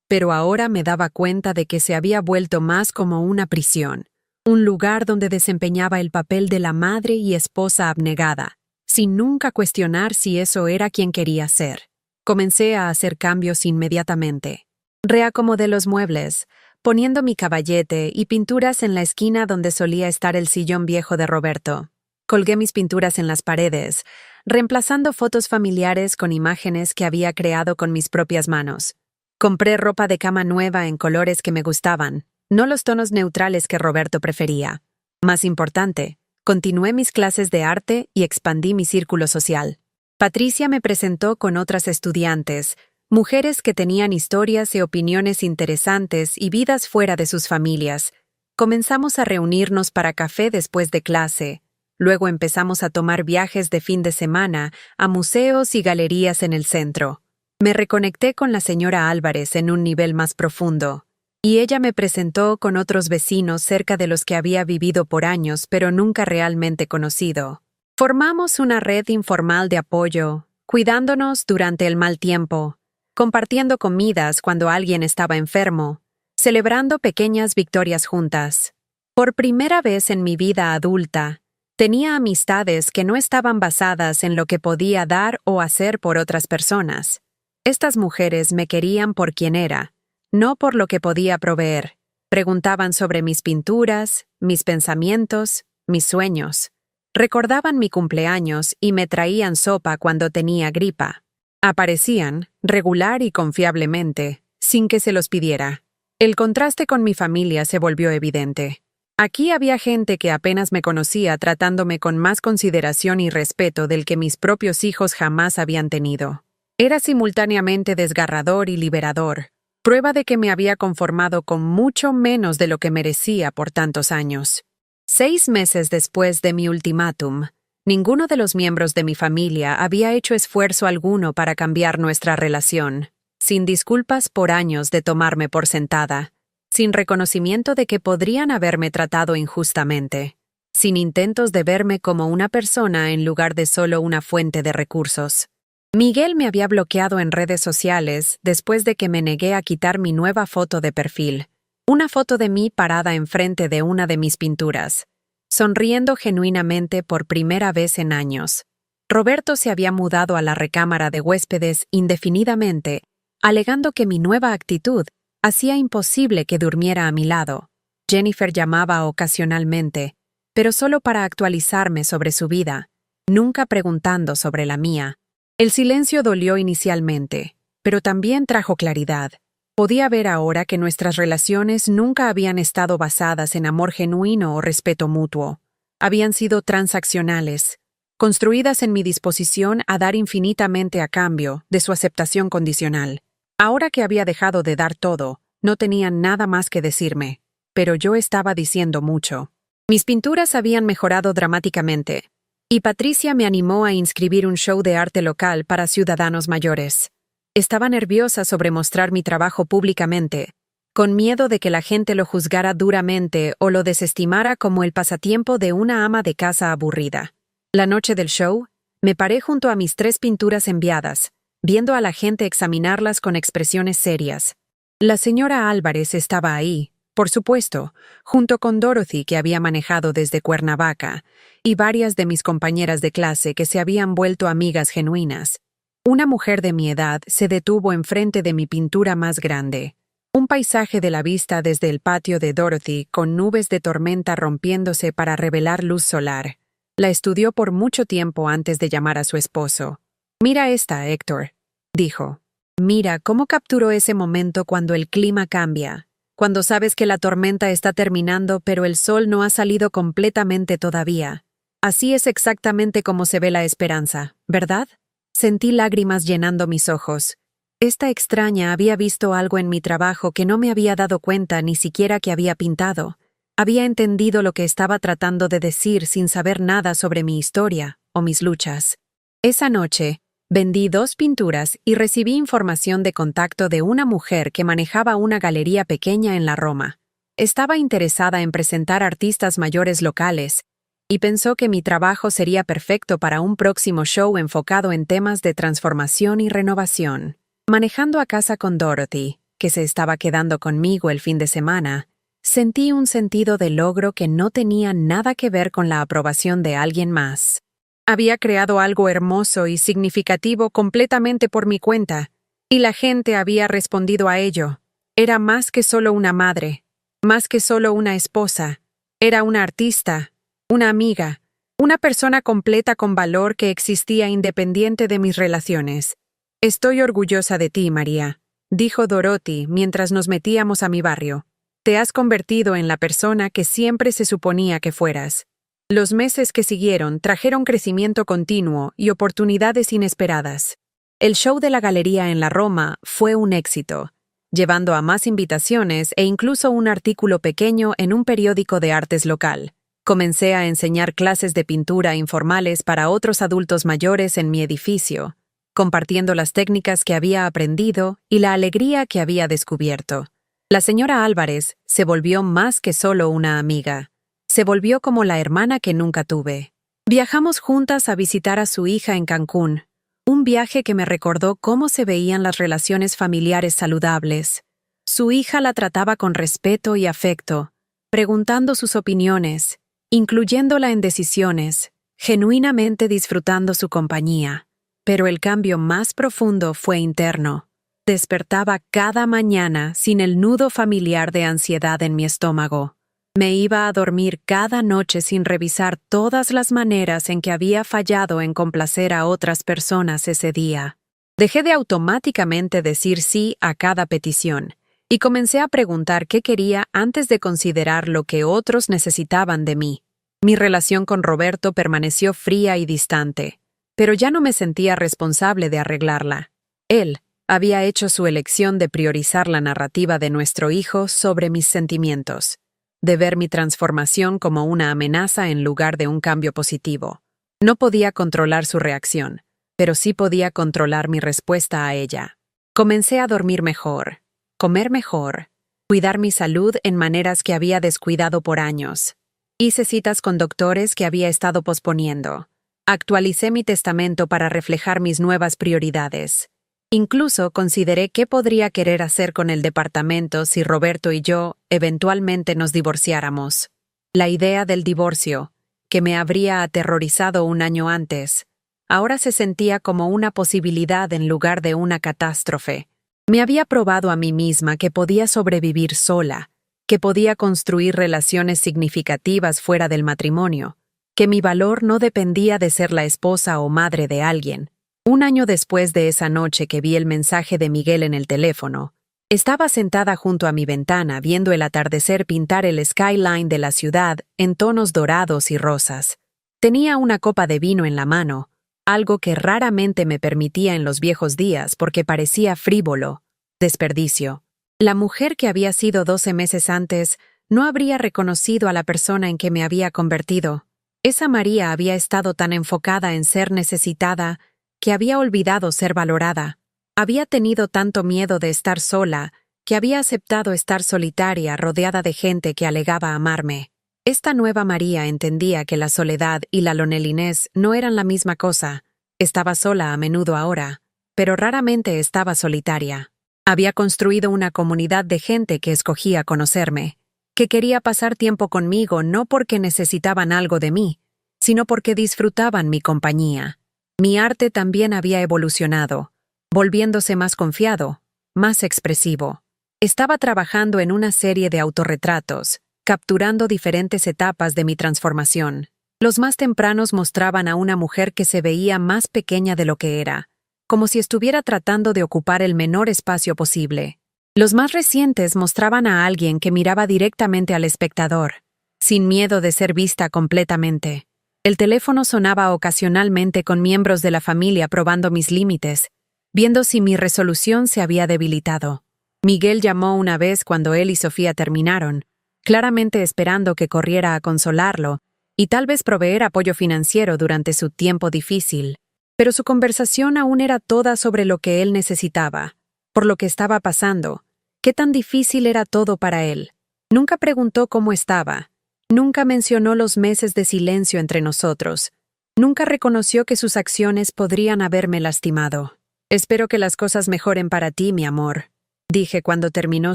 pero ahora me daba cuenta de que se había vuelto más como una prisión, un lugar donde desempeñaba el papel de la madre y esposa abnegada, sin nunca cuestionar si eso era quien quería ser. Comencé a hacer cambios inmediatamente. Reacomodé los muebles, poniendo mi caballete y pinturas en la esquina donde solía estar el sillón viejo de Roberto. Colgué mis pinturas en las paredes, reemplazando fotos familiares con imágenes que había creado con mis propias manos. Compré ropa de cama nueva en colores que me gustaban, no los tonos neutrales que Roberto prefería. Más importante, continué mis clases de arte y expandí mi círculo social. Patricia me presentó con otras estudiantes, mujeres que tenían historias y opiniones interesantes y vidas fuera de sus familias. Comenzamos a reunirnos para café después de clase. Luego empezamos a tomar viajes de fin de semana a museos y galerías en el centro. Me reconecté con la señora Álvarez en un nivel más profundo, y ella me presentó con otros vecinos cerca de los que había vivido por años pero nunca realmente conocido. Formamos una red informal de apoyo, cuidándonos durante el mal tiempo, compartiendo comidas cuando alguien estaba enfermo, celebrando pequeñas victorias juntas. Por primera vez en mi vida adulta, Tenía amistades que no estaban basadas en lo que podía dar o hacer por otras personas. Estas mujeres me querían por quien era, no por lo que podía proveer. Preguntaban sobre mis pinturas, mis pensamientos, mis sueños. Recordaban mi cumpleaños y me traían sopa cuando tenía gripa. Aparecían, regular y confiablemente, sin que se los pidiera. El contraste con mi familia se volvió evidente. Aquí había gente que apenas me conocía tratándome con más consideración y respeto del que mis propios hijos jamás habían tenido. Era simultáneamente desgarrador y liberador, prueba de que me había conformado con mucho menos de lo que merecía por tantos años. 6 meses después de mi ultimátum, ninguno de los miembros de mi familia había hecho esfuerzo alguno para cambiar nuestra relación, sin disculpas por años de tomarme por sentada, sin reconocimiento de que podrían haberme tratado injustamente, sin intentos de verme como una persona en lugar de solo una fuente de recursos. Miguel me había bloqueado en redes sociales después de que me negué a quitar mi nueva foto de perfil, una foto de mí parada enfrente de una de mis pinturas, sonriendo genuinamente por primera vez en años. Roberto se había mudado a la recámara de huéspedes indefinidamente, alegando que mi nueva actitud hacía imposible que durmiera a mi lado. Jennifer llamaba ocasionalmente, pero solo para actualizarme sobre su vida, nunca preguntando sobre la mía. El silencio dolió inicialmente, pero también trajo claridad. Podía ver ahora que nuestras relaciones nunca habían estado basadas en amor genuino o respeto mutuo. Habían sido transaccionales, construidas en mi disposición a dar infinitamente a cambio de su aceptación condicional. Ahora que había dejado de dar todo, no tenían nada más que decirme, pero yo estaba diciendo mucho. Mis pinturas habían mejorado dramáticamente, y Patricia me animó a inscribir un show de arte local para ciudadanos mayores. Estaba nerviosa sobre mostrar mi trabajo públicamente, con miedo de que la gente lo juzgara duramente o lo desestimara como el pasatiempo de una ama de casa aburrida. La noche del show, me paré junto a mis 3 pinturas enviadas, viendo a la gente examinarlas con expresiones serias. La señora Álvarez estaba ahí, por supuesto, junto con Dorothy, que había manejado desde Cuernavaca, y varias de mis compañeras de clase que se habían vuelto amigas genuinas. Una mujer de mi edad se detuvo enfrente de mi pintura más grande, un paisaje de la vista desde el patio de Dorothy con nubes de tormenta rompiéndose para revelar luz solar. La estudió por mucho tiempo antes de llamar a su esposo. «Mira esta, Héctor», dijo. «Mira cómo capturó ese momento cuando el clima cambia, cuando sabes que la tormenta está terminando pero el sol no ha salido completamente todavía. Así es exactamente como se ve la esperanza, ¿verdad?» Sentí lágrimas llenando mis ojos. Esta extraña había visto algo en mi trabajo que no me había dado cuenta ni siquiera que había pintado. Había entendido lo que estaba tratando de decir sin saber nada sobre mi historia o mis luchas. Esa noche, vendí 2 pinturas y recibí información de contacto de una mujer que manejaba una galería pequeña en la Roma. Estaba interesada en presentar artistas mayores locales y pensó que mi trabajo sería perfecto para un próximo show enfocado en temas de transformación y renovación. Manejando a casa con Dorothy, que se estaba quedando conmigo el fin de semana, sentí un sentido de logro que no tenía nada que ver con la aprobación de alguien más. Había creado algo hermoso y significativo completamente por mi cuenta, y la gente había respondido a ello. Era más que solo una madre, más que solo una esposa. Era una artista, una amiga, una persona completa con valor que existía independiente de mis relaciones. «Estoy orgullosa de ti, María», dijo Dorothy mientras nos metíamos a mi barrio. «Te has convertido en la persona que siempre se suponía que fueras». Los meses que siguieron trajeron crecimiento continuo y oportunidades inesperadas. El show de la galería en la Roma fue un éxito, llevando a más invitaciones e incluso un artículo pequeño en un periódico de artes local. Comencé a enseñar clases de pintura informales para otros adultos mayores en mi edificio, compartiendo las técnicas que había aprendido y la alegría que había descubierto. La señora Álvarez se volvió más que solo una amiga. Se volvió como la hermana que nunca tuve. Viajamos juntas a visitar a su hija en Cancún, un viaje que me recordó cómo se veían las relaciones familiares saludables. Su hija la trataba con respeto y afecto, preguntando sus opiniones, incluyéndola en decisiones, genuinamente disfrutando su compañía. Pero el cambio más profundo fue interno. Despertaba cada mañana sin el nudo familiar de ansiedad en mi estómago. Me iba a dormir cada noche sin revisar todas las maneras en que había fallado en complacer a otras personas ese día. Dejé de automáticamente decir sí a cada petición y comencé a preguntar qué quería antes de considerar lo que otros necesitaban de mí. Mi relación con Roberto permaneció fría y distante, pero ya no me sentía responsable de arreglarla. Él había hecho su elección de priorizar la narrativa de nuestro hijo sobre mis sentimientos, de ver mi transformación como una amenaza en lugar de un cambio positivo. No podía controlar su reacción, pero sí podía controlar mi respuesta a ella. Comencé a dormir mejor, comer mejor, cuidar mi salud en maneras que había descuidado por años. Hice citas con doctores que había estado posponiendo. Actualicé mi testamento para reflejar mis nuevas prioridades. Incluso consideré qué podría querer hacer con el departamento si Roberto y yo eventualmente nos divorciáramos. La idea del divorcio, que me habría aterrorizado un año antes, ahora se sentía como una posibilidad en lugar de una catástrofe. Me había probado a mí misma que podía sobrevivir sola, que podía construir relaciones significativas fuera del matrimonio, que mi valor no dependía de ser la esposa o madre de alguien. Un año después de esa noche que vi el mensaje de Miguel en el teléfono, estaba sentada junto a mi ventana viendo el atardecer pintar el skyline de la ciudad en tonos dorados y rosas. Tenía una copa de vino en la mano, algo que raramente me permitía en los viejos días porque parecía frívolo, desperdicio. La mujer que había sido 12 meses antes no habría reconocido a la persona en que me había convertido. Esa María había estado tan enfocada en ser necesitada que había olvidado ser valorada. Había tenido tanto miedo de estar sola que había aceptado estar solitaria rodeada de gente que alegaba amarme. Esta nueva María entendía que la soledad y la lonelinez no eran la misma cosa. Estaba sola a menudo ahora, pero raramente estaba solitaria. Había construido una comunidad de gente que escogía conocerme, que quería pasar tiempo conmigo no porque necesitaban algo de mí, sino porque disfrutaban mi compañía. Mi arte también había evolucionado, volviéndose más confiado, más expresivo. Estaba trabajando en una serie de autorretratos, capturando diferentes etapas de mi transformación. Los más tempranos mostraban a una mujer que se veía más pequeña de lo que era, como si estuviera tratando de ocupar el menor espacio posible. Los más recientes mostraban a alguien que miraba directamente al espectador, sin miedo de ser vista completamente. El teléfono sonaba ocasionalmente con miembros de la familia probando mis límites, viendo si mi resolución se había debilitado. Miguel llamó una vez cuando él y Sofía terminaron, claramente esperando que corriera a consolarlo y tal vez proveer apoyo financiero durante su tiempo difícil. Pero su conversación aún era toda sobre lo que él necesitaba, por lo que estaba pasando, qué tan difícil era todo para él. Nunca preguntó cómo estaba. Nunca mencionó los meses de silencio entre nosotros. Nunca reconoció que sus acciones podrían haberme lastimado. «Espero que las cosas mejoren para ti, mi amor», dije cuando terminó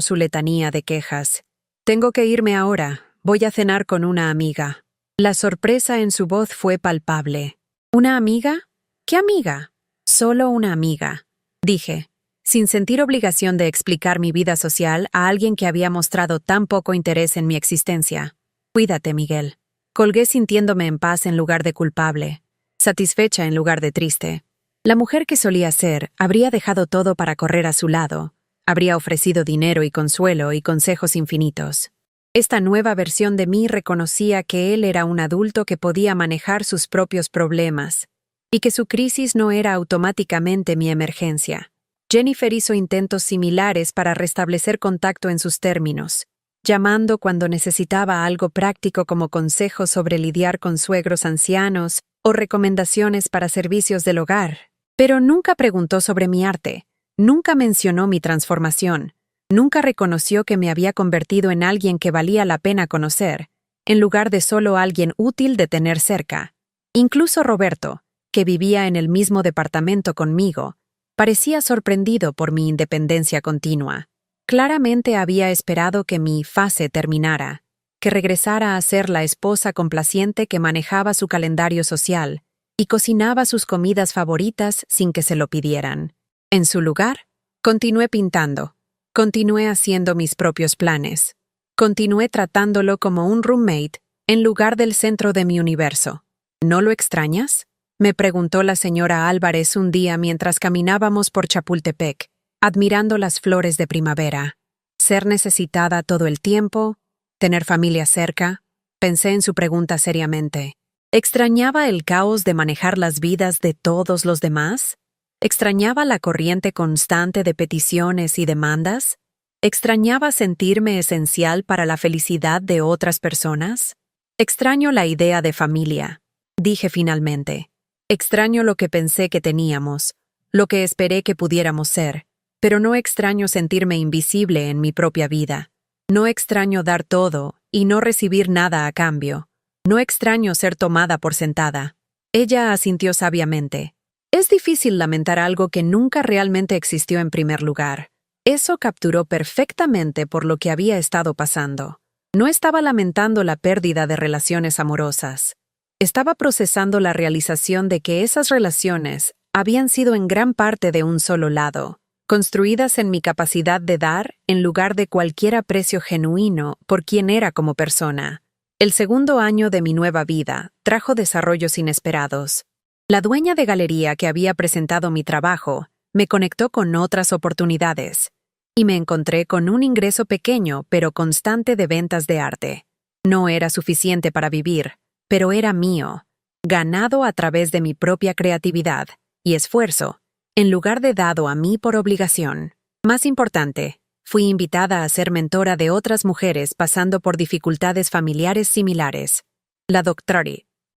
su letanía de quejas. «Tengo que irme ahora. Voy a cenar con una amiga». La sorpresa en su voz fue palpable. «¿Una amiga? ¿Qué amiga?» «Solo una amiga», dije, sin sentir obligación de explicar mi vida social a alguien que había mostrado tan poco interés en mi existencia. «Cuídate, Miguel». Colgué sintiéndome en paz en lugar de culpable, satisfecha en lugar de triste. La mujer que solía ser habría dejado todo para correr a su lado, habría ofrecido dinero y consuelo y consejos infinitos. Esta nueva versión de mí reconocía que él era un adulto que podía manejar sus propios problemas, y que su crisis no era automáticamente mi emergencia. Jennifer hizo intentos similares para restablecer contacto en sus términos, llamando cuando necesitaba algo práctico como consejos sobre lidiar con suegros ancianos o recomendaciones para servicios del hogar. Pero nunca preguntó sobre mi arte, nunca mencionó mi transformación, nunca reconoció que me había convertido en alguien que valía la pena conocer, en lugar de solo alguien útil de tener cerca. Incluso Roberto, que vivía en el mismo departamento conmigo, parecía sorprendido por mi independencia continua. Claramente había esperado que mi fase terminara. que regresara a ser la esposa complaciente que manejaba su calendario social y cocinaba sus comidas favoritas sin que se lo pidieran. En su lugar, continué pintando, continué haciendo mis propios planes, continué tratándolo como un roommate en lugar del centro de mi universo. ¿No lo extrañas?, me preguntó la señora Álvarez un día mientras caminábamos por Chapultepec, admirando las flores de primavera. Ser necesitada todo el tiempo, tener familia cerca. Pensé en su pregunta seriamente. ¿Extrañaba el caos de manejar las vidas de todos los demás? ¿Extrañaba la corriente constante de peticiones y demandas? ¿Extrañaba sentirme esencial para la felicidad de otras personas? Extraño la idea de familia, dije finalmente. Extraño lo que pensé que teníamos, lo que esperé que pudiéramos ser, pero no extraño sentirme invisible en mi propia vida. No extraño dar todo y no recibir nada a cambio. No extraño ser tomada por sentada. Ella asintió sabiamente. Es difícil lamentar algo que nunca realmente existió en primer lugar. Eso capturó perfectamente por lo que había estado pasando. No estaba lamentando la pérdida de relaciones amorosas. Estaba procesando la realización de que esas relaciones habían sido en gran parte de un solo lado, construidas en mi capacidad de dar en lugar de cualquier aprecio genuino por quien era como persona. El segundo año de mi nueva vida trajo desarrollos inesperados. La dueña de galería que había presentado mi trabajo me conectó con otras oportunidades y me encontré con un ingreso pequeño pero constante de ventas de arte. No era suficiente para vivir, pero era mío, ganado a través de mi propia creatividad y esfuerzo, en lugar de dado a mí por obligación. Más importante, fui invitada a ser mentora de otras mujeres pasando por dificultades familiares similares. La doctora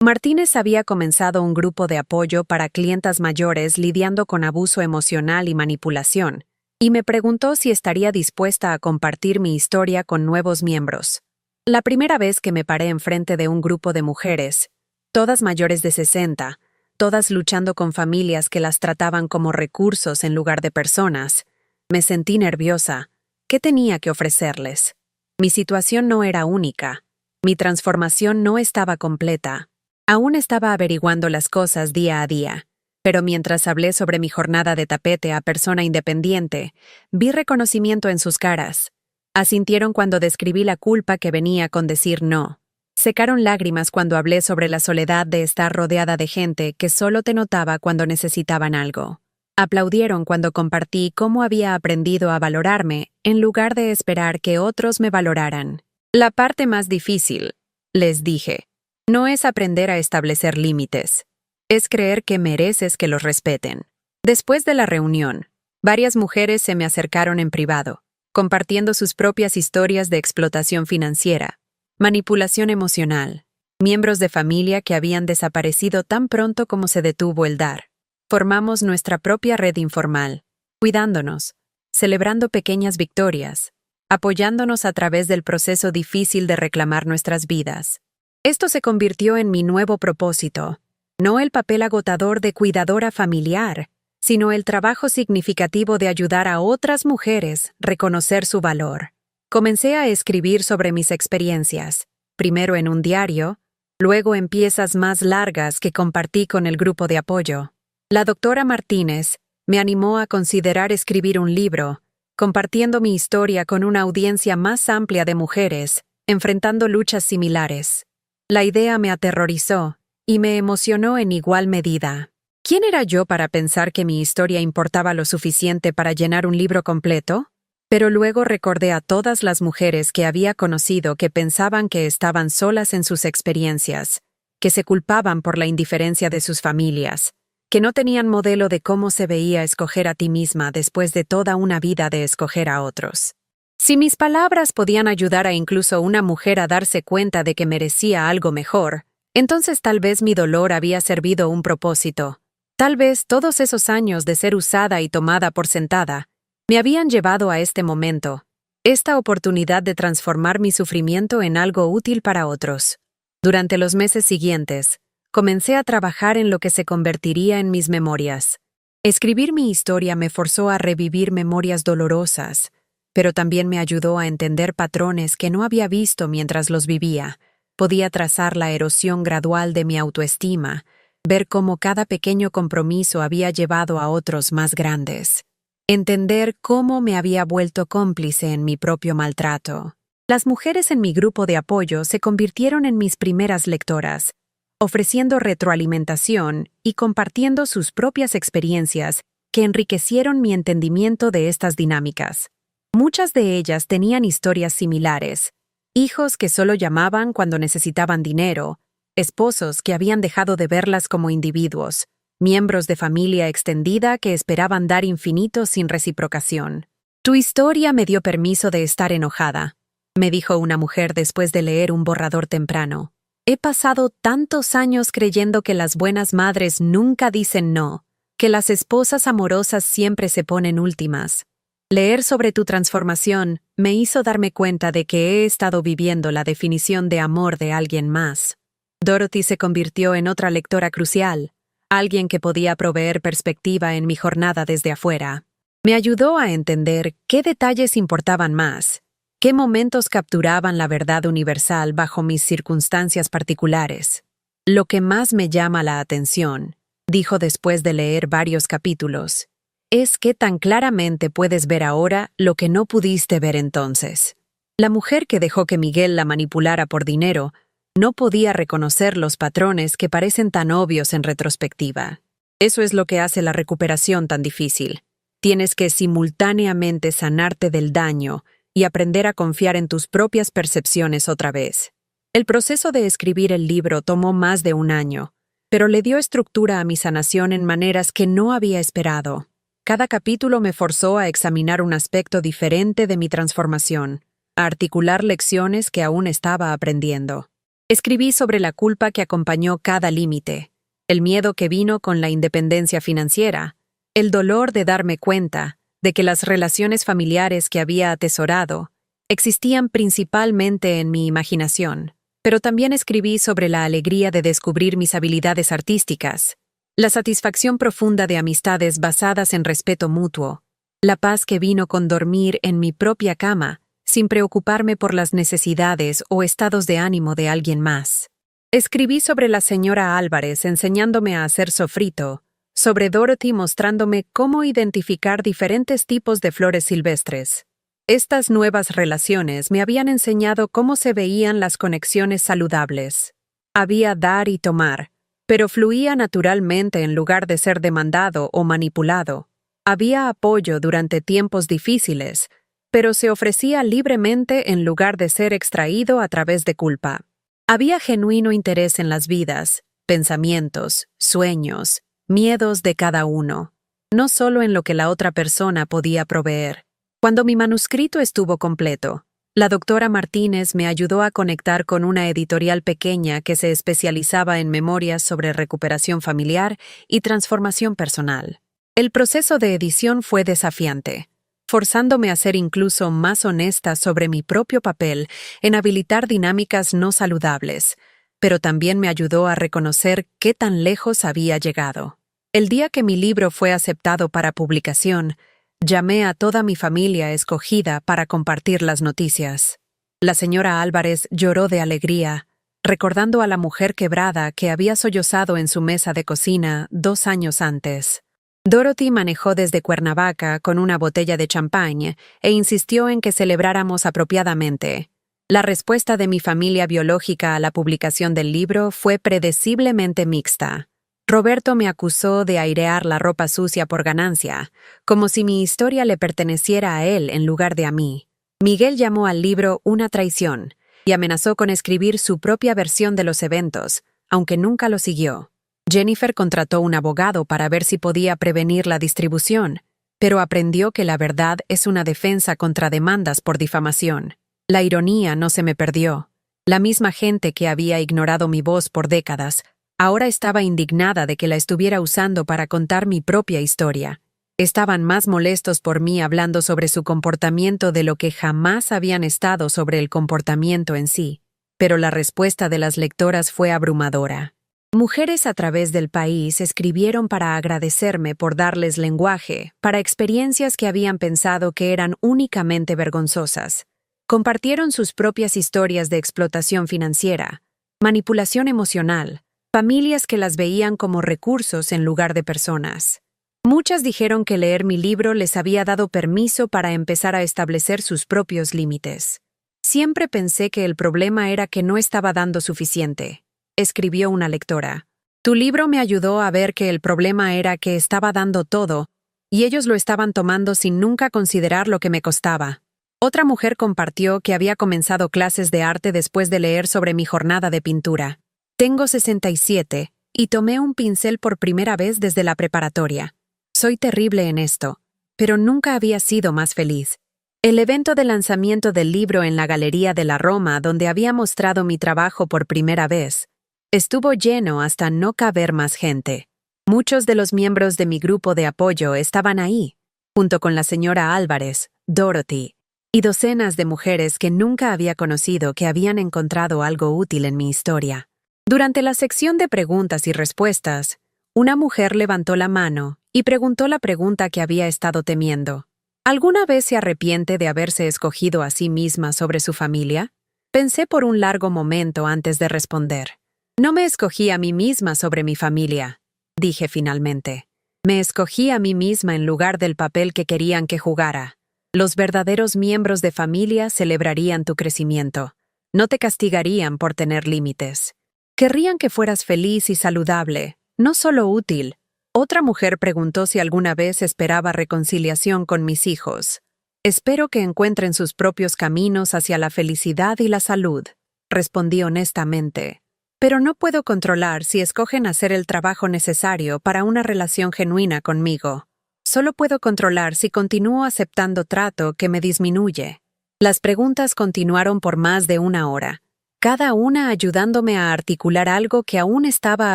Martínez había comenzado un grupo de apoyo para clientas mayores lidiando con abuso emocional y manipulación, y me preguntó si estaría dispuesta a compartir mi historia con nuevos miembros. La primera vez que me paré enfrente de un grupo de mujeres, todas mayores de 60, todas luchando con familias que las trataban como recursos en lugar de personas, me sentí nerviosa. ¿Qué tenía que ofrecerles? Mi situación no era única. Mi transformación no estaba completa. Aún estaba averiguando las cosas día a día, pero mientras hablé sobre mi jornada de tapete a persona independiente, vi reconocimiento en sus caras. Asintieron cuando describí la culpa que venía con decir no. Secaron lágrimas cuando hablé sobre la soledad de estar rodeada de gente que solo te notaba cuando necesitaban algo. Aplaudieron cuando compartí cómo había aprendido a valorarme en lugar de esperar que otros me valoraran. La parte más difícil, les dije, no es aprender a establecer límites. Es creer que mereces que los respeten. Después de la reunión, varias mujeres se me acercaron en privado, compartiendo sus propias historias de explotación financiera, manipulación emocional, miembros de familia que habían desaparecido tan pronto como se detuvo el dar. Formamos nuestra propia red informal, cuidándonos, celebrando pequeñas victorias, apoyándonos a través del proceso difícil de reclamar nuestras vidas. Esto se convirtió en mi nuevo propósito, no el papel agotador de cuidadora familiar, sino el trabajo significativo de ayudar a otras mujeres a reconocer su valor. Comencé a escribir sobre mis experiencias, primero en un diario, luego en piezas más largas que compartí con el grupo de apoyo. La doctora Martínez me animó a considerar escribir un libro, compartiendo mi historia con una audiencia más amplia de mujeres, enfrentando luchas similares. La idea me aterrorizó y me emocionó en igual medida. ¿Quién era yo para pensar que mi historia importaba lo suficiente para llenar un libro completo? Pero luego recordé a todas las mujeres que había conocido que pensaban que estaban solas en sus experiencias, que se culpaban por la indiferencia de sus familias, que no tenían modelo de cómo se veía escoger a ti misma después de toda una vida de escoger a otros. Si mis palabras podían ayudar a incluso una mujer a darse cuenta de que merecía algo mejor, entonces tal vez mi dolor había servido un propósito. Tal vez todos esos años de ser usada y tomada por sentada me habían llevado a este momento, esta oportunidad de transformar mi sufrimiento en algo útil para otros. Durante los meses siguientes, comencé a trabajar en lo que se convertiría en mis memorias. Escribir mi historia me forzó a revivir memorias dolorosas, pero también me ayudó a entender patrones que no había visto mientras los vivía. Podía trazar la erosión gradual de mi autoestima, ver cómo cada pequeño compromiso había llevado a otros más grandes. Entender cómo me había vuelto cómplice en mi propio maltrato. Las mujeres en mi grupo de apoyo se convirtieron en mis primeras lectoras, ofreciendo retroalimentación y compartiendo sus propias experiencias que enriquecieron mi entendimiento de estas dinámicas. Muchas de ellas tenían historias similares: hijos que solo llamaban cuando necesitaban dinero, esposos que habían dejado de verlas como individuos, miembros de familia extendida que esperaban dar infinito sin reciprocación. «Tu historia me dio permiso de estar enojada», me dijo una mujer después de leer un borrador temprano. «He pasado tantos años creyendo que las buenas madres nunca dicen no, que las esposas amorosas siempre se ponen últimas. Leer sobre tu transformación me hizo darme cuenta de que he estado viviendo la definición de amor de alguien más». Dorothy se convirtió en otra lectora crucial, alguien que podía proveer perspectiva en mi jornada desde afuera. Me ayudó a entender qué detalles importaban más, qué momentos capturaban la verdad universal bajo mis circunstancias particulares. «Lo que más me llama la atención», dijo después de leer varios capítulos, «es que tan claramente puedes ver ahora lo que no pudiste ver entonces». La mujer que dejó que Miguel la manipulara por dinero no podía reconocer los patrones que parecen tan obvios en retrospectiva. Eso es lo que hace la recuperación tan difícil. Tienes que simultáneamente sanarte del daño y aprender a confiar en tus propias percepciones otra vez. El proceso de escribir el libro tomó más de un año, pero le dio estructura a mi sanación en maneras que no había esperado. Cada capítulo me forzó a examinar un aspecto diferente de mi transformación, a articular lecciones que aún estaba aprendiendo. Escribí sobre la culpa que acompañó cada límite, el miedo que vino con la independencia financiera, el dolor de darme cuenta de que las relaciones familiares que había atesorado existían principalmente en mi imaginación, pero también escribí sobre la alegría de descubrir mis habilidades artísticas, la satisfacción profunda de amistades basadas en respeto mutuo, la paz que vino con dormir en mi propia cama, sin preocuparme por las necesidades o estados de ánimo de alguien más. Escribí sobre la señora Álvarez enseñándome a hacer sofrito, sobre Dorothy mostrándome cómo identificar diferentes tipos de flores silvestres. Estas nuevas relaciones me habían enseñado cómo se veían las conexiones saludables. Había dar y tomar, pero fluía naturalmente en lugar de ser demandado o manipulado. Había apoyo durante tiempos difíciles, pero se ofrecía libremente en lugar de ser extraído a través de culpa. Había genuino interés en las vidas, pensamientos, sueños, miedos de cada uno, no solo en lo que la otra persona podía proveer. Cuando mi manuscrito estuvo completo, la doctora Martínez me ayudó a conectar con una editorial pequeña que se especializaba en memorias sobre recuperación familiar y transformación personal. El proceso de edición fue desafiante, forzándome a ser incluso más honesta sobre mi propio papel en habilitar dinámicas no saludables, pero también me ayudó a reconocer qué tan lejos había llegado. El día que mi libro fue aceptado para publicación, llamé a toda mi familia escogida para compartir las noticias. La señora Álvarez lloró de alegría, recordando a la mujer quebrada que había sollozado en su mesa de cocina 2 años antes. Dorothy manejó desde Cuernavaca con una botella de champán e insistió en que celebráramos apropiadamente. La respuesta de mi familia biológica a la publicación del libro fue predeciblemente mixta. Roberto me acusó de airear la ropa sucia por ganancia, como si mi historia le perteneciera a él en lugar de a mí. Miguel llamó al libro una traición y amenazó con escribir su propia versión de los eventos, aunque nunca lo siguió. Jennifer contrató un abogado para ver si podía prevenir la distribución, pero aprendió que la verdad es una defensa contra demandas por difamación. La ironía no se me perdió. La misma gente que había ignorado mi voz por décadas, ahora estaba indignada de que la estuviera usando para contar mi propia historia. Estaban más molestos por mí hablando sobre su comportamiento de lo que jamás habían estado sobre el comportamiento en sí. Pero la respuesta de las lectoras fue abrumadora. Mujeres a través del país escribieron para agradecerme por darles lenguaje para experiencias que habían pensado que eran únicamente vergonzosas. Compartieron sus propias historias de explotación financiera, manipulación emocional, familias que las veían como recursos en lugar de personas. Muchas dijeron que leer mi libro les había dado permiso para empezar a establecer sus propios límites. Siempre pensé que el problema era que no estaba dando suficiente, escribió una lectora. Tu libro me ayudó a ver que el problema era que estaba dando todo, y ellos lo estaban tomando sin nunca considerar lo que me costaba. Otra mujer compartió que había comenzado clases de arte después de leer sobre mi jornada de pintura. Tengo 67, y tomé un pincel por primera vez desde la preparatoria. Soy terrible en esto, pero nunca había sido más feliz. El evento de lanzamiento del libro en la Galería de la Roma, donde había mostrado mi trabajo por primera vez, estuvo lleno hasta no caber más gente. Muchos de los miembros de mi grupo de apoyo estaban ahí, junto con la señora Álvarez, Dorothy, y docenas de mujeres que nunca había conocido que habían encontrado algo útil en mi historia. Durante la sección de preguntas y respuestas, una mujer levantó la mano y preguntó la pregunta que había estado temiendo. ¿Alguna vez se arrepiente de haberse escogido a sí misma sobre su familia? Pensé por un largo momento antes de responder. No me escogí a mí misma sobre mi familia, dije finalmente. Me escogí a mí misma en lugar del papel que querían que jugara. Los verdaderos miembros de familia celebrarían tu crecimiento. No te castigarían por tener límites. Querrían que fueras feliz y saludable, no solo útil. Otra mujer preguntó si alguna vez esperaba reconciliación con mis hijos. Espero que encuentren sus propios caminos hacia la felicidad y la salud, respondí honestamente. Pero no puedo controlar si escogen hacer el trabajo necesario para una relación genuina conmigo. Solo puedo controlar si continúo aceptando trato que me disminuye. Las preguntas continuaron por más de una hora, cada una ayudándome a articular algo que aún estaba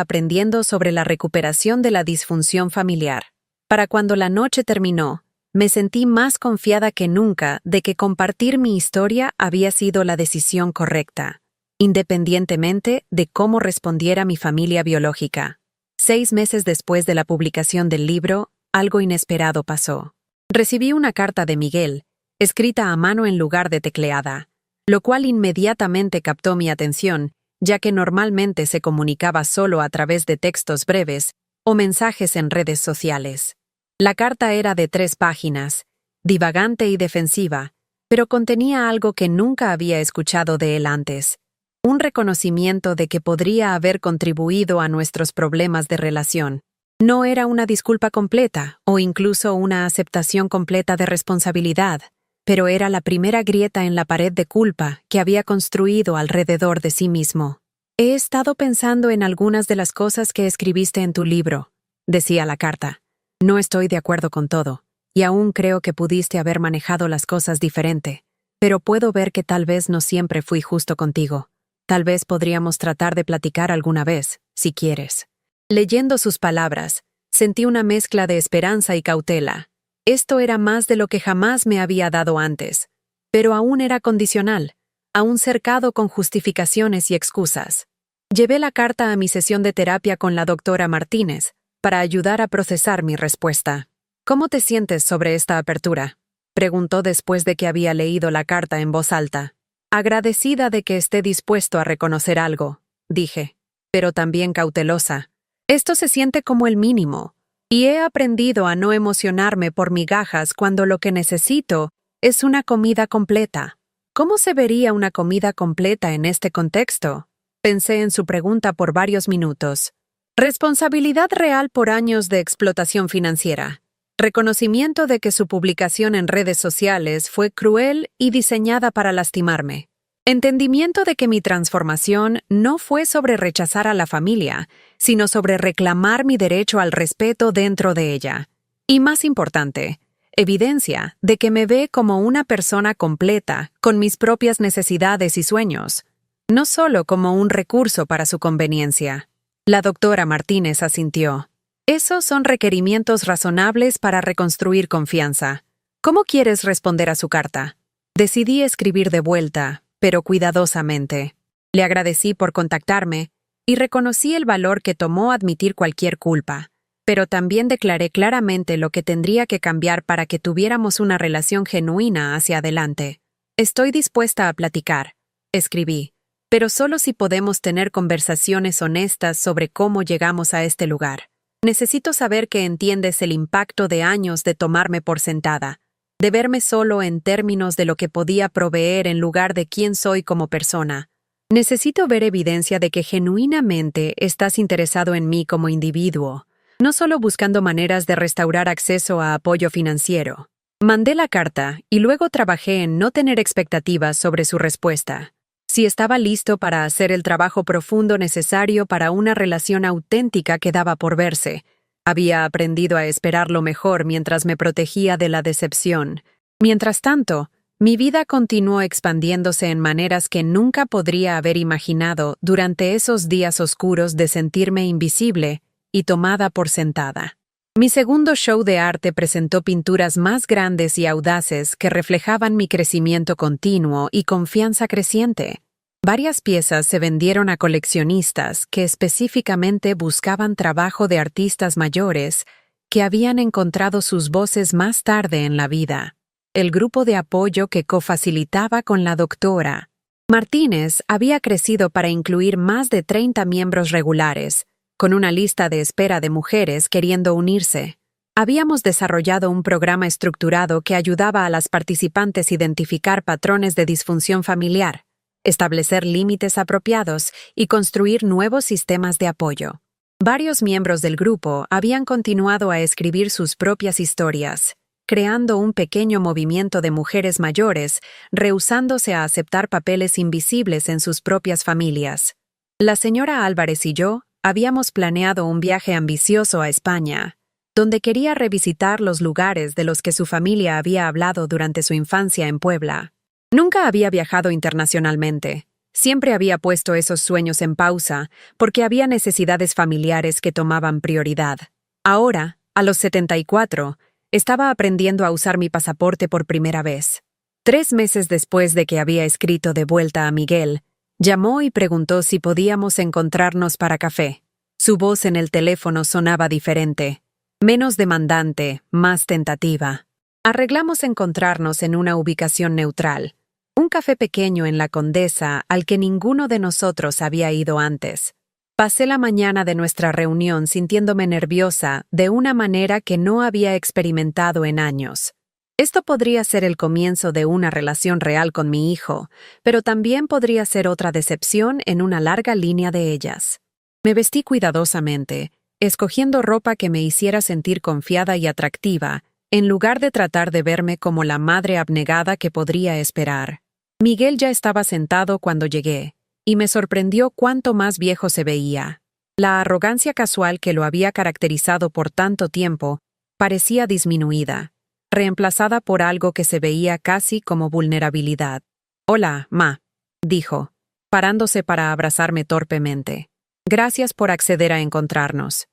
aprendiendo sobre la recuperación de la disfunción familiar. Para cuando la noche terminó, me sentí más confiada que nunca de que compartir mi historia había sido la decisión correcta, independientemente de cómo respondiera mi familia biológica. 6 meses después de la publicación del libro, algo inesperado pasó. Recibí una carta de Miguel, escrita a mano en lugar de tecleada, lo cual inmediatamente captó mi atención, ya que normalmente se comunicaba solo a través de textos breves o mensajes en redes sociales. La carta era de 3 páginas, divagante y defensiva, pero contenía algo que nunca había escuchado de él antes. Un reconocimiento de que podría haber contribuido a nuestros problemas de relación. No era una disculpa completa o incluso una aceptación completa de responsabilidad, pero era la primera grieta en la pared de culpa que había construido alrededor de sí mismo. He estado pensando en algunas de las cosas que escribiste en tu libro, decía la carta. No estoy de acuerdo con todo, y aún creo que pudiste haber manejado las cosas diferente, pero puedo ver que tal vez no siempre fui justo contigo. Tal vez podríamos tratar de platicar alguna vez, si quieres. Leyendo sus palabras, sentí una mezcla de esperanza y cautela. Esto era más de lo que jamás me había dado antes, pero aún era condicional, aún cercado con justificaciones y excusas. Llevé la carta a mi sesión de terapia con la doctora Martínez para ayudar a procesar mi respuesta. ¿Cómo te sientes sobre esta apertura?, preguntó después de que había leído la carta en voz alta. Agradecida de que esté dispuesto a reconocer algo, dije, pero también cautelosa. Esto se siente como el mínimo, y he aprendido a no emocionarme por migajas cuando lo que necesito es una comida completa. ¿Cómo se vería una comida completa en este contexto? Pensé en su pregunta por varios minutos. Responsabilidad real por años de explotación financiera. Reconocimiento de que su publicación en redes sociales fue cruel y diseñada para lastimarme. Entendimiento de que mi transformación no fue sobre rechazar a la familia, sino sobre reclamar mi derecho al respeto dentro de ella. Y más importante, evidencia de que me ve como una persona completa, con mis propias necesidades y sueños, no solo como un recurso para su conveniencia. La doctora Martínez asintió. Esos son requerimientos razonables para reconstruir confianza. ¿Cómo quieres responder a su carta? Decidí escribir de vuelta, pero cuidadosamente. Le agradecí por contactarme, y reconocí el valor que tomó admitir cualquier culpa, pero también declaré claramente lo que tendría que cambiar para que tuviéramos una relación genuina hacia adelante. Estoy dispuesta a platicar, escribí, pero solo si podemos tener conversaciones honestas sobre cómo llegamos a este lugar. Necesito saber que entiendes el impacto de años de tomarme por sentada, de verme solo en términos de lo que podía proveer en lugar de quién soy como persona. Necesito ver evidencia de que genuinamente estás interesado en mí como individuo, no solo buscando maneras de restaurar acceso a apoyo financiero. Mandé la carta y luego trabajé en no tener expectativas sobre su respuesta. Si estaba listo para hacer el trabajo profundo necesario para una relación auténtica que daba por verse. Había aprendido a esperar lo mejor mientras me protegía de la decepción. Mientras tanto, mi vida continuó expandiéndose en maneras que nunca podría haber imaginado durante esos días oscuros de sentirme invisible y tomada por sentada. Mi segundo show de arte presentó pinturas más grandes y audaces que reflejaban mi crecimiento continuo y confianza creciente. Varias piezas se vendieron a coleccionistas que específicamente buscaban trabajo de artistas mayores que habían encontrado sus voces más tarde en la vida. El grupo de apoyo que cofacilitaba con la doctora Martínez había crecido para incluir más de 30 miembros regulares, con una lista de espera de mujeres queriendo unirse. Habíamos desarrollado un programa estructurado que ayudaba a las participantes a identificar patrones de disfunción familiar, establecer límites apropiados y construir nuevos sistemas de apoyo. Varios miembros del grupo habían continuado a escribir sus propias historias, creando un pequeño movimiento de mujeres mayores, rehusándose a aceptar papeles invisibles en sus propias familias. La señora Álvarez y yo habíamos planeado un viaje ambicioso a España, donde quería revisitar los lugares de los que su familia había hablado durante su infancia en Puebla. Nunca había viajado internacionalmente. Siempre había puesto esos sueños en pausa porque había necesidades familiares que tomaban prioridad. Ahora, a los 74, estaba aprendiendo a usar mi pasaporte por primera vez. 3 meses después de que había escrito de vuelta a Miguel, llamó y preguntó si podíamos encontrarnos para café. Su voz en el teléfono sonaba diferente, menos demandante, más tentativa. Arreglamos encontrarnos en una ubicación neutral, un café pequeño en La Condesa al que ninguno de nosotros había ido antes. Pasé la mañana de nuestra reunión sintiéndome nerviosa de una manera que no había experimentado en años. Esto podría ser el comienzo de una relación real con mi hijo, pero también podría ser otra decepción en una larga línea de ellas. Me vestí cuidadosamente, escogiendo ropa que me hiciera sentir confiada y atractiva, en lugar de tratar de verme como la madre abnegada que podría esperar. Miguel ya estaba sentado cuando llegué, y me sorprendió cuánto más viejo se veía. La arrogancia casual que lo había caracterizado por tanto tiempo parecía disminuida, reemplazada por algo que se veía casi como vulnerabilidad. «Hola, ma», dijo, parándose para abrazarme torpemente. «Gracias por acceder a encontrarnos».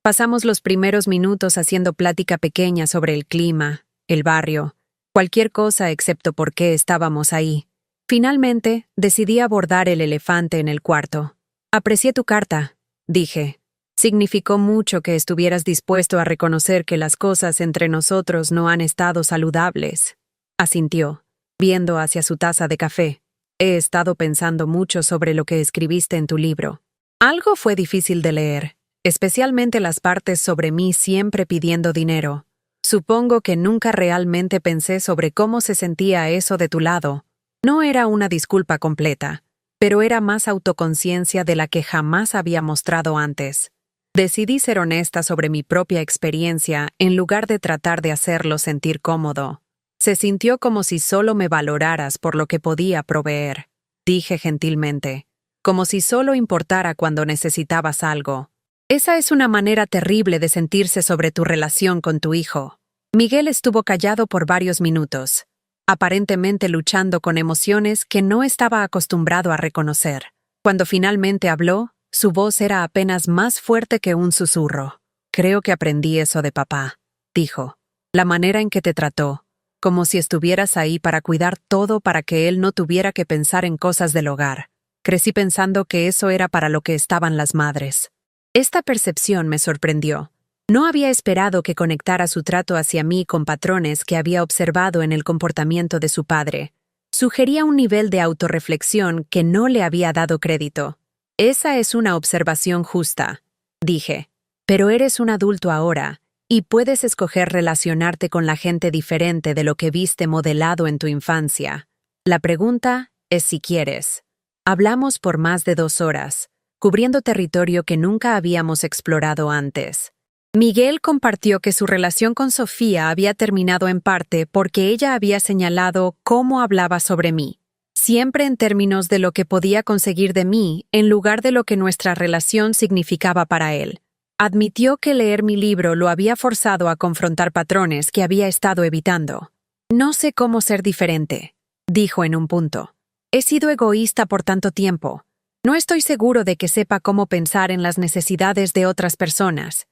Pasamos los primeros minutos haciendo plática pequeña sobre el clima, el barrio, cualquier cosa excepto por qué estábamos ahí. Finalmente, decidí abordar el elefante en el cuarto. «Aprecié tu carta», dije. «Significó mucho que estuvieras dispuesto a reconocer que las cosas entre nosotros no han estado saludables», asintió, viendo hacia su taza de café. «He estado pensando mucho sobre lo que escribiste en tu libro. Algo fue difícil de leer, especialmente las partes sobre mí siempre pidiendo dinero. Supongo que nunca realmente pensé sobre cómo se sentía eso de tu lado. No era una disculpa completa, pero era más autoconciencia de la que jamás había mostrado antes. Decidí ser honesta sobre mi propia experiencia en lugar de tratar de hacerlo sentir cómodo. Se sintió como si solo me valoraras por lo que podía proveer», dije gentilmente, «como si solo importara cuando necesitabas algo. Esa es una manera terrible de sentirse sobre tu relación con tu hijo». Miguel estuvo callado por varios minutos, aparentemente luchando con emociones que no estaba acostumbrado a reconocer. Cuando finalmente habló, su voz era apenas más fuerte que un susurro. «Creo que aprendí eso de papá», dijo. «La manera en que te trató, como si estuvieras ahí para cuidar todo para que él no tuviera que pensar en cosas del hogar. Crecí pensando que eso era para lo que estaban las madres. Esta percepción me sorprendió. No había esperado que conectara su trato hacia mí con patrones que había observado en el comportamiento de su padre. Sugería un nivel de autorreflexión que no le había dado crédito. Esa es una observación justa, dije. Pero eres un adulto ahora, y puedes escoger relacionarte con la gente diferente de lo que viste modelado en tu infancia. La pregunta es si quieres. Hablamos por más de 2 horas, cubriendo territorio que nunca habíamos explorado antes. Miguel compartió que su relación con Sofía había terminado en parte porque ella había señalado cómo hablaba sobre mí, siempre en términos de lo que podía conseguir de mí en lugar de lo que nuestra relación significaba para él. Admitió que leer mi libro lo había forzado a confrontar patrones que había estado evitando. No sé cómo ser diferente, dijo en un punto. He sido egoísta por tanto tiempo. No estoy seguro de que sepa cómo pensar en las necesidades de otras personas.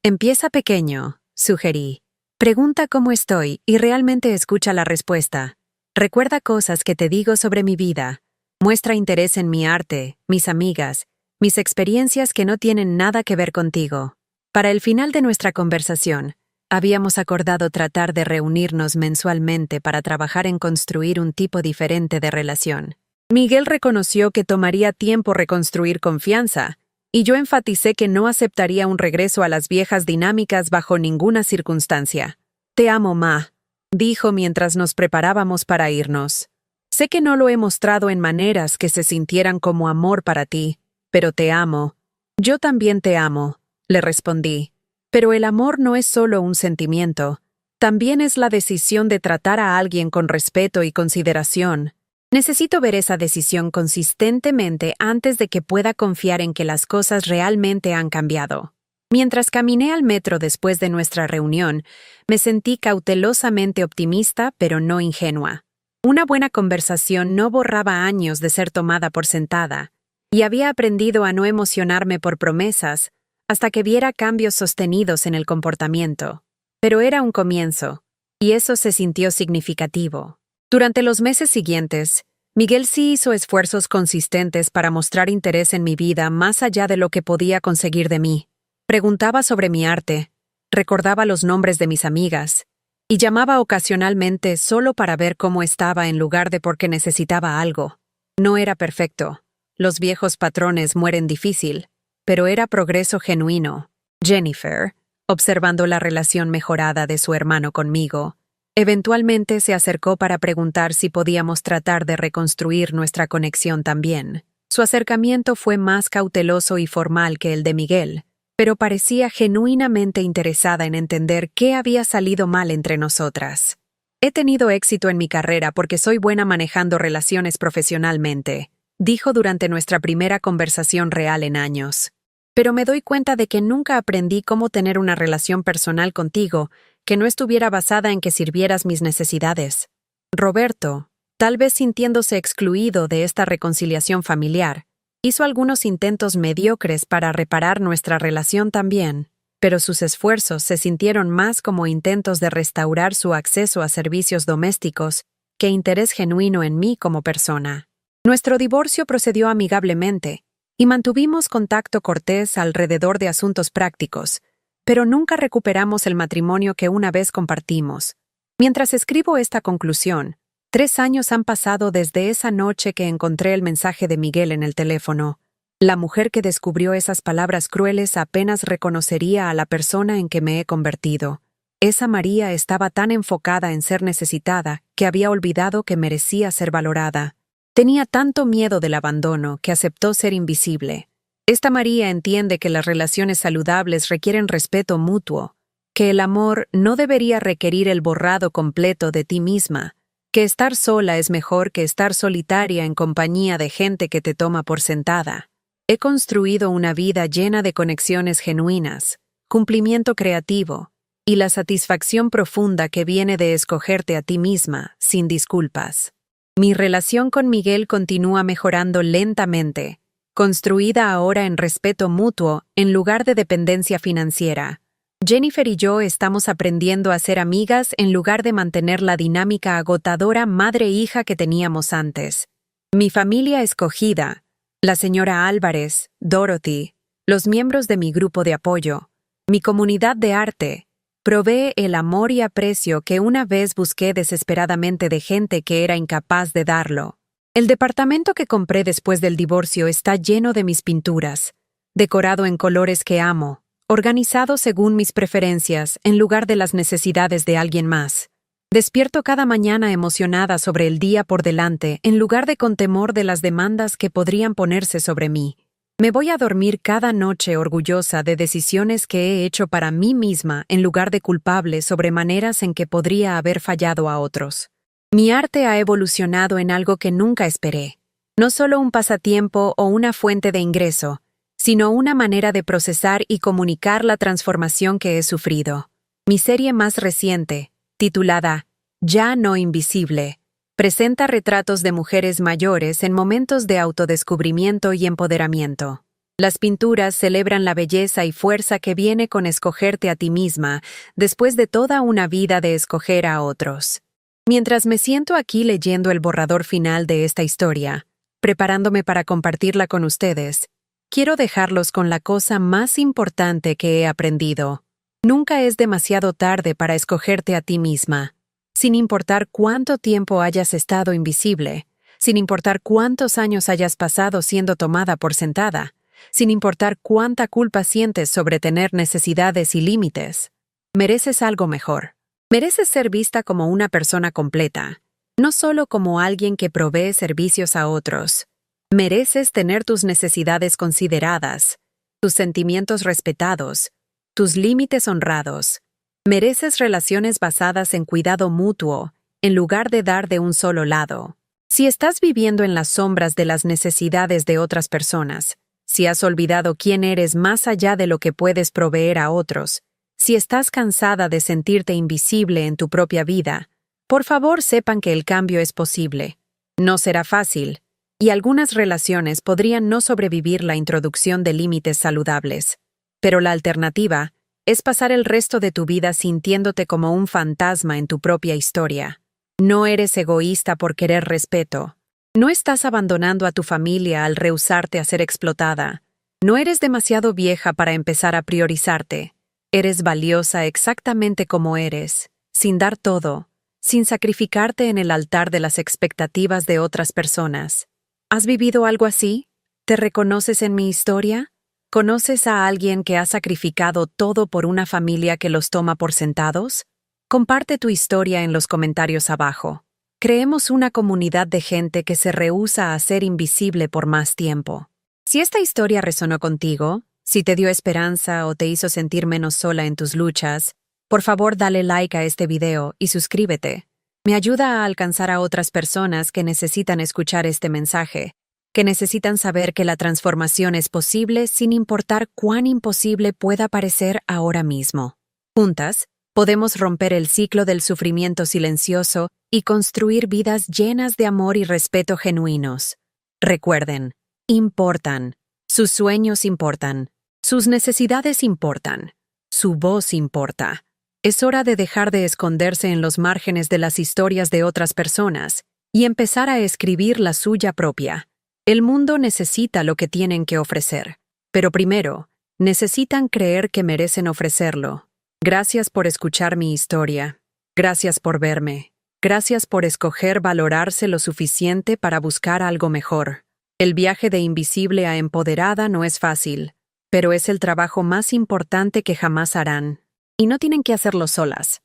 Empieza pequeño, sugerí. Pregunta cómo estoy y realmente escucha la respuesta. Recuerda cosas que te digo sobre mi vida. Muestra interés en mi arte, mis amigas, mis experiencias que no tienen nada que ver contigo. Para el final de nuestra conversación, habíamos acordado tratar de reunirnos mensualmente para trabajar en construir un tipo diferente de relación. Miguel reconoció que tomaría tiempo reconstruir confianza, y yo enfaticé que no aceptaría un regreso a las viejas dinámicas bajo ninguna circunstancia. Te amo, Ma, dijo mientras nos preparábamos para irnos. Sé que no lo he mostrado en maneras que se sintieran como amor para ti, pero te amo. Yo también te amo, le respondí. Pero el amor no es solo un sentimiento, también es la decisión de tratar a alguien con respeto y consideración. Necesito ver esa decisión consistentemente antes de que pueda confiar en que las cosas realmente han cambiado. Mientras caminé al metro después de nuestra reunión, me sentí cautelosamente optimista, pero no ingenua. Una buena conversación no borraba años de ser tomada por sentada, y había aprendido a no emocionarme por promesas hasta que viera cambios sostenidos en el comportamiento. Pero era un comienzo, y eso se sintió significativo. Durante los meses siguientes, Miguel sí hizo esfuerzos consistentes para mostrar interés en mi vida más allá de lo que podía conseguir de mí. Preguntaba sobre mi arte, recordaba los nombres de mis amigas, y llamaba ocasionalmente solo para ver cómo estaba en lugar de porque necesitaba algo. No era perfecto. Los viejos patrones mueren difícil, pero era progreso genuino. Jennifer, observando la relación mejorada de su hermano conmigo, eventualmente se acercó para preguntar si podíamos tratar de reconstruir nuestra conexión también. Su acercamiento fue más cauteloso y formal que el de Miguel, pero parecía genuinamente interesada en entender qué había salido mal entre nosotras. He tenido éxito en mi carrera porque soy buena manejando relaciones profesionalmente, dijo durante nuestra primera conversación real en años. Pero me doy cuenta de que nunca aprendí cómo tener una relación personal contigo que no estuviera basada en que sirvieras mis necesidades. Roberto, tal vez sintiéndose excluido de esta reconciliación familiar, hizo algunos intentos mediocres para reparar nuestra relación también, pero sus esfuerzos se sintieron más como intentos de restaurar su acceso a servicios domésticos que interés genuino en mí como persona. Nuestro divorcio procedió amigablemente, y mantuvimos contacto cortés alrededor de asuntos prácticos, pero nunca recuperamos el matrimonio que una vez compartimos. Mientras escribo esta conclusión, 3 años han pasado desde esa noche que encontré el mensaje de Miguel en el teléfono. La mujer que descubrió esas palabras crueles apenas reconocería a la persona en que me he convertido. Esa María estaba tan enfocada en ser necesitada que había olvidado que merecía ser valorada. Tenía tanto miedo del abandono que aceptó ser invisible. Esta María entiende que las relaciones saludables requieren respeto mutuo, que el amor no debería requerir el borrado completo de ti misma, que estar sola es mejor que estar solitaria en compañía de gente que te toma por sentada. He construido una vida llena de conexiones genuinas, cumplimiento creativo y la satisfacción profunda que viene de escogerte a ti misma, sin disculpas. Mi relación con Miguel continúa mejorando lentamente, construida ahora en respeto mutuo en lugar de dependencia financiera. Jennifer y yo estamos aprendiendo a ser amigas en lugar de mantener la dinámica agotadora madre-hija que teníamos antes. Mi familia escogida, la señora Álvarez, Dorothy, los miembros de mi grupo de apoyo, mi comunidad de arte, provee el amor y aprecio que una vez busqué desesperadamente de gente que era incapaz de darlo. El departamento que compré después del divorcio está lleno de mis pinturas, decorado en colores que amo, organizado según mis preferencias en lugar de las necesidades de alguien más. Despierto cada mañana emocionada sobre el día por delante en lugar de con temor de las demandas que podrían ponerse sobre mí. Me voy a dormir cada noche orgullosa de decisiones que he hecho para mí misma en lugar de culpable sobre maneras en que podría haber fallado a otros. Mi arte ha evolucionado en algo que nunca esperé. No solo un pasatiempo o una fuente de ingreso, sino una manera de procesar y comunicar la transformación que he sufrido. Mi serie más reciente, titulada Ya no invisible, presenta retratos de mujeres mayores en momentos de autodescubrimiento y empoderamiento. Las pinturas celebran la belleza y fuerza que viene con escogerte a ti misma después de toda una vida de escoger a otros. Mientras me siento aquí leyendo el borrador final de esta historia, preparándome para compartirla con ustedes, quiero dejarlos con la cosa más importante que he aprendido. Nunca es demasiado tarde para escogerte a ti misma. Sin importar cuánto tiempo hayas estado invisible, sin importar cuántos años hayas pasado siendo tomada por sentada, sin importar cuánta culpa sientes sobre tener necesidades y límites, mereces algo mejor. Mereces ser vista como una persona completa, no solo como alguien que provee servicios a otros. Mereces tener tus necesidades consideradas, tus sentimientos respetados, tus límites honrados. Mereces relaciones basadas en cuidado mutuo, en lugar de dar de un solo lado. Si estás viviendo en las sombras de las necesidades de otras personas, si has olvidado quién eres más allá de lo que puedes proveer a otros, si estás cansada de sentirte invisible en tu propia vida, por favor sepan que el cambio es posible. No será fácil, y algunas relaciones podrían no sobrevivir la introducción de límites saludables. Pero la alternativa es pasar el resto de tu vida sintiéndote como un fantasma en tu propia historia. No eres egoísta por querer respeto. No estás abandonando a tu familia al rehusarte a ser explotada. No eres demasiado vieja para empezar a priorizarte. Eres valiosa exactamente como eres, sin dar todo, sin sacrificarte en el altar de las expectativas de otras personas. ¿Has vivido algo así? ¿Te reconoces en mi historia? ¿Conoces a alguien que ha sacrificado todo por una familia que los toma por sentados? Comparte tu historia en los comentarios abajo. Creemos una comunidad de gente que se rehúsa a ser invisible por más tiempo. Si esta historia resonó contigo, si te dio esperanza o te hizo sentir menos sola en tus luchas, por favor dale like a este video y suscríbete. Me ayuda a alcanzar a otras personas que necesitan escuchar este mensaje, que necesitan saber que la transformación es posible sin importar cuán imposible pueda parecer ahora mismo. Juntas, podemos romper el ciclo del sufrimiento silencioso y construir vidas llenas de amor y respeto genuinos. Recuerden, importan. Sus sueños importan. Sus necesidades importan. Su voz importa. Es hora de dejar de esconderse en los márgenes de las historias de otras personas y empezar a escribir la suya propia. El mundo necesita lo que tienen que ofrecer, pero primero, necesitan creer que merecen ofrecerlo. Gracias por escuchar mi historia. Gracias por verme. Gracias por escoger valorarse lo suficiente para buscar algo mejor. El viaje de invisible a empoderada no es fácil, pero es el trabajo más importante que jamás harán. Y no tienen que hacerlo solas.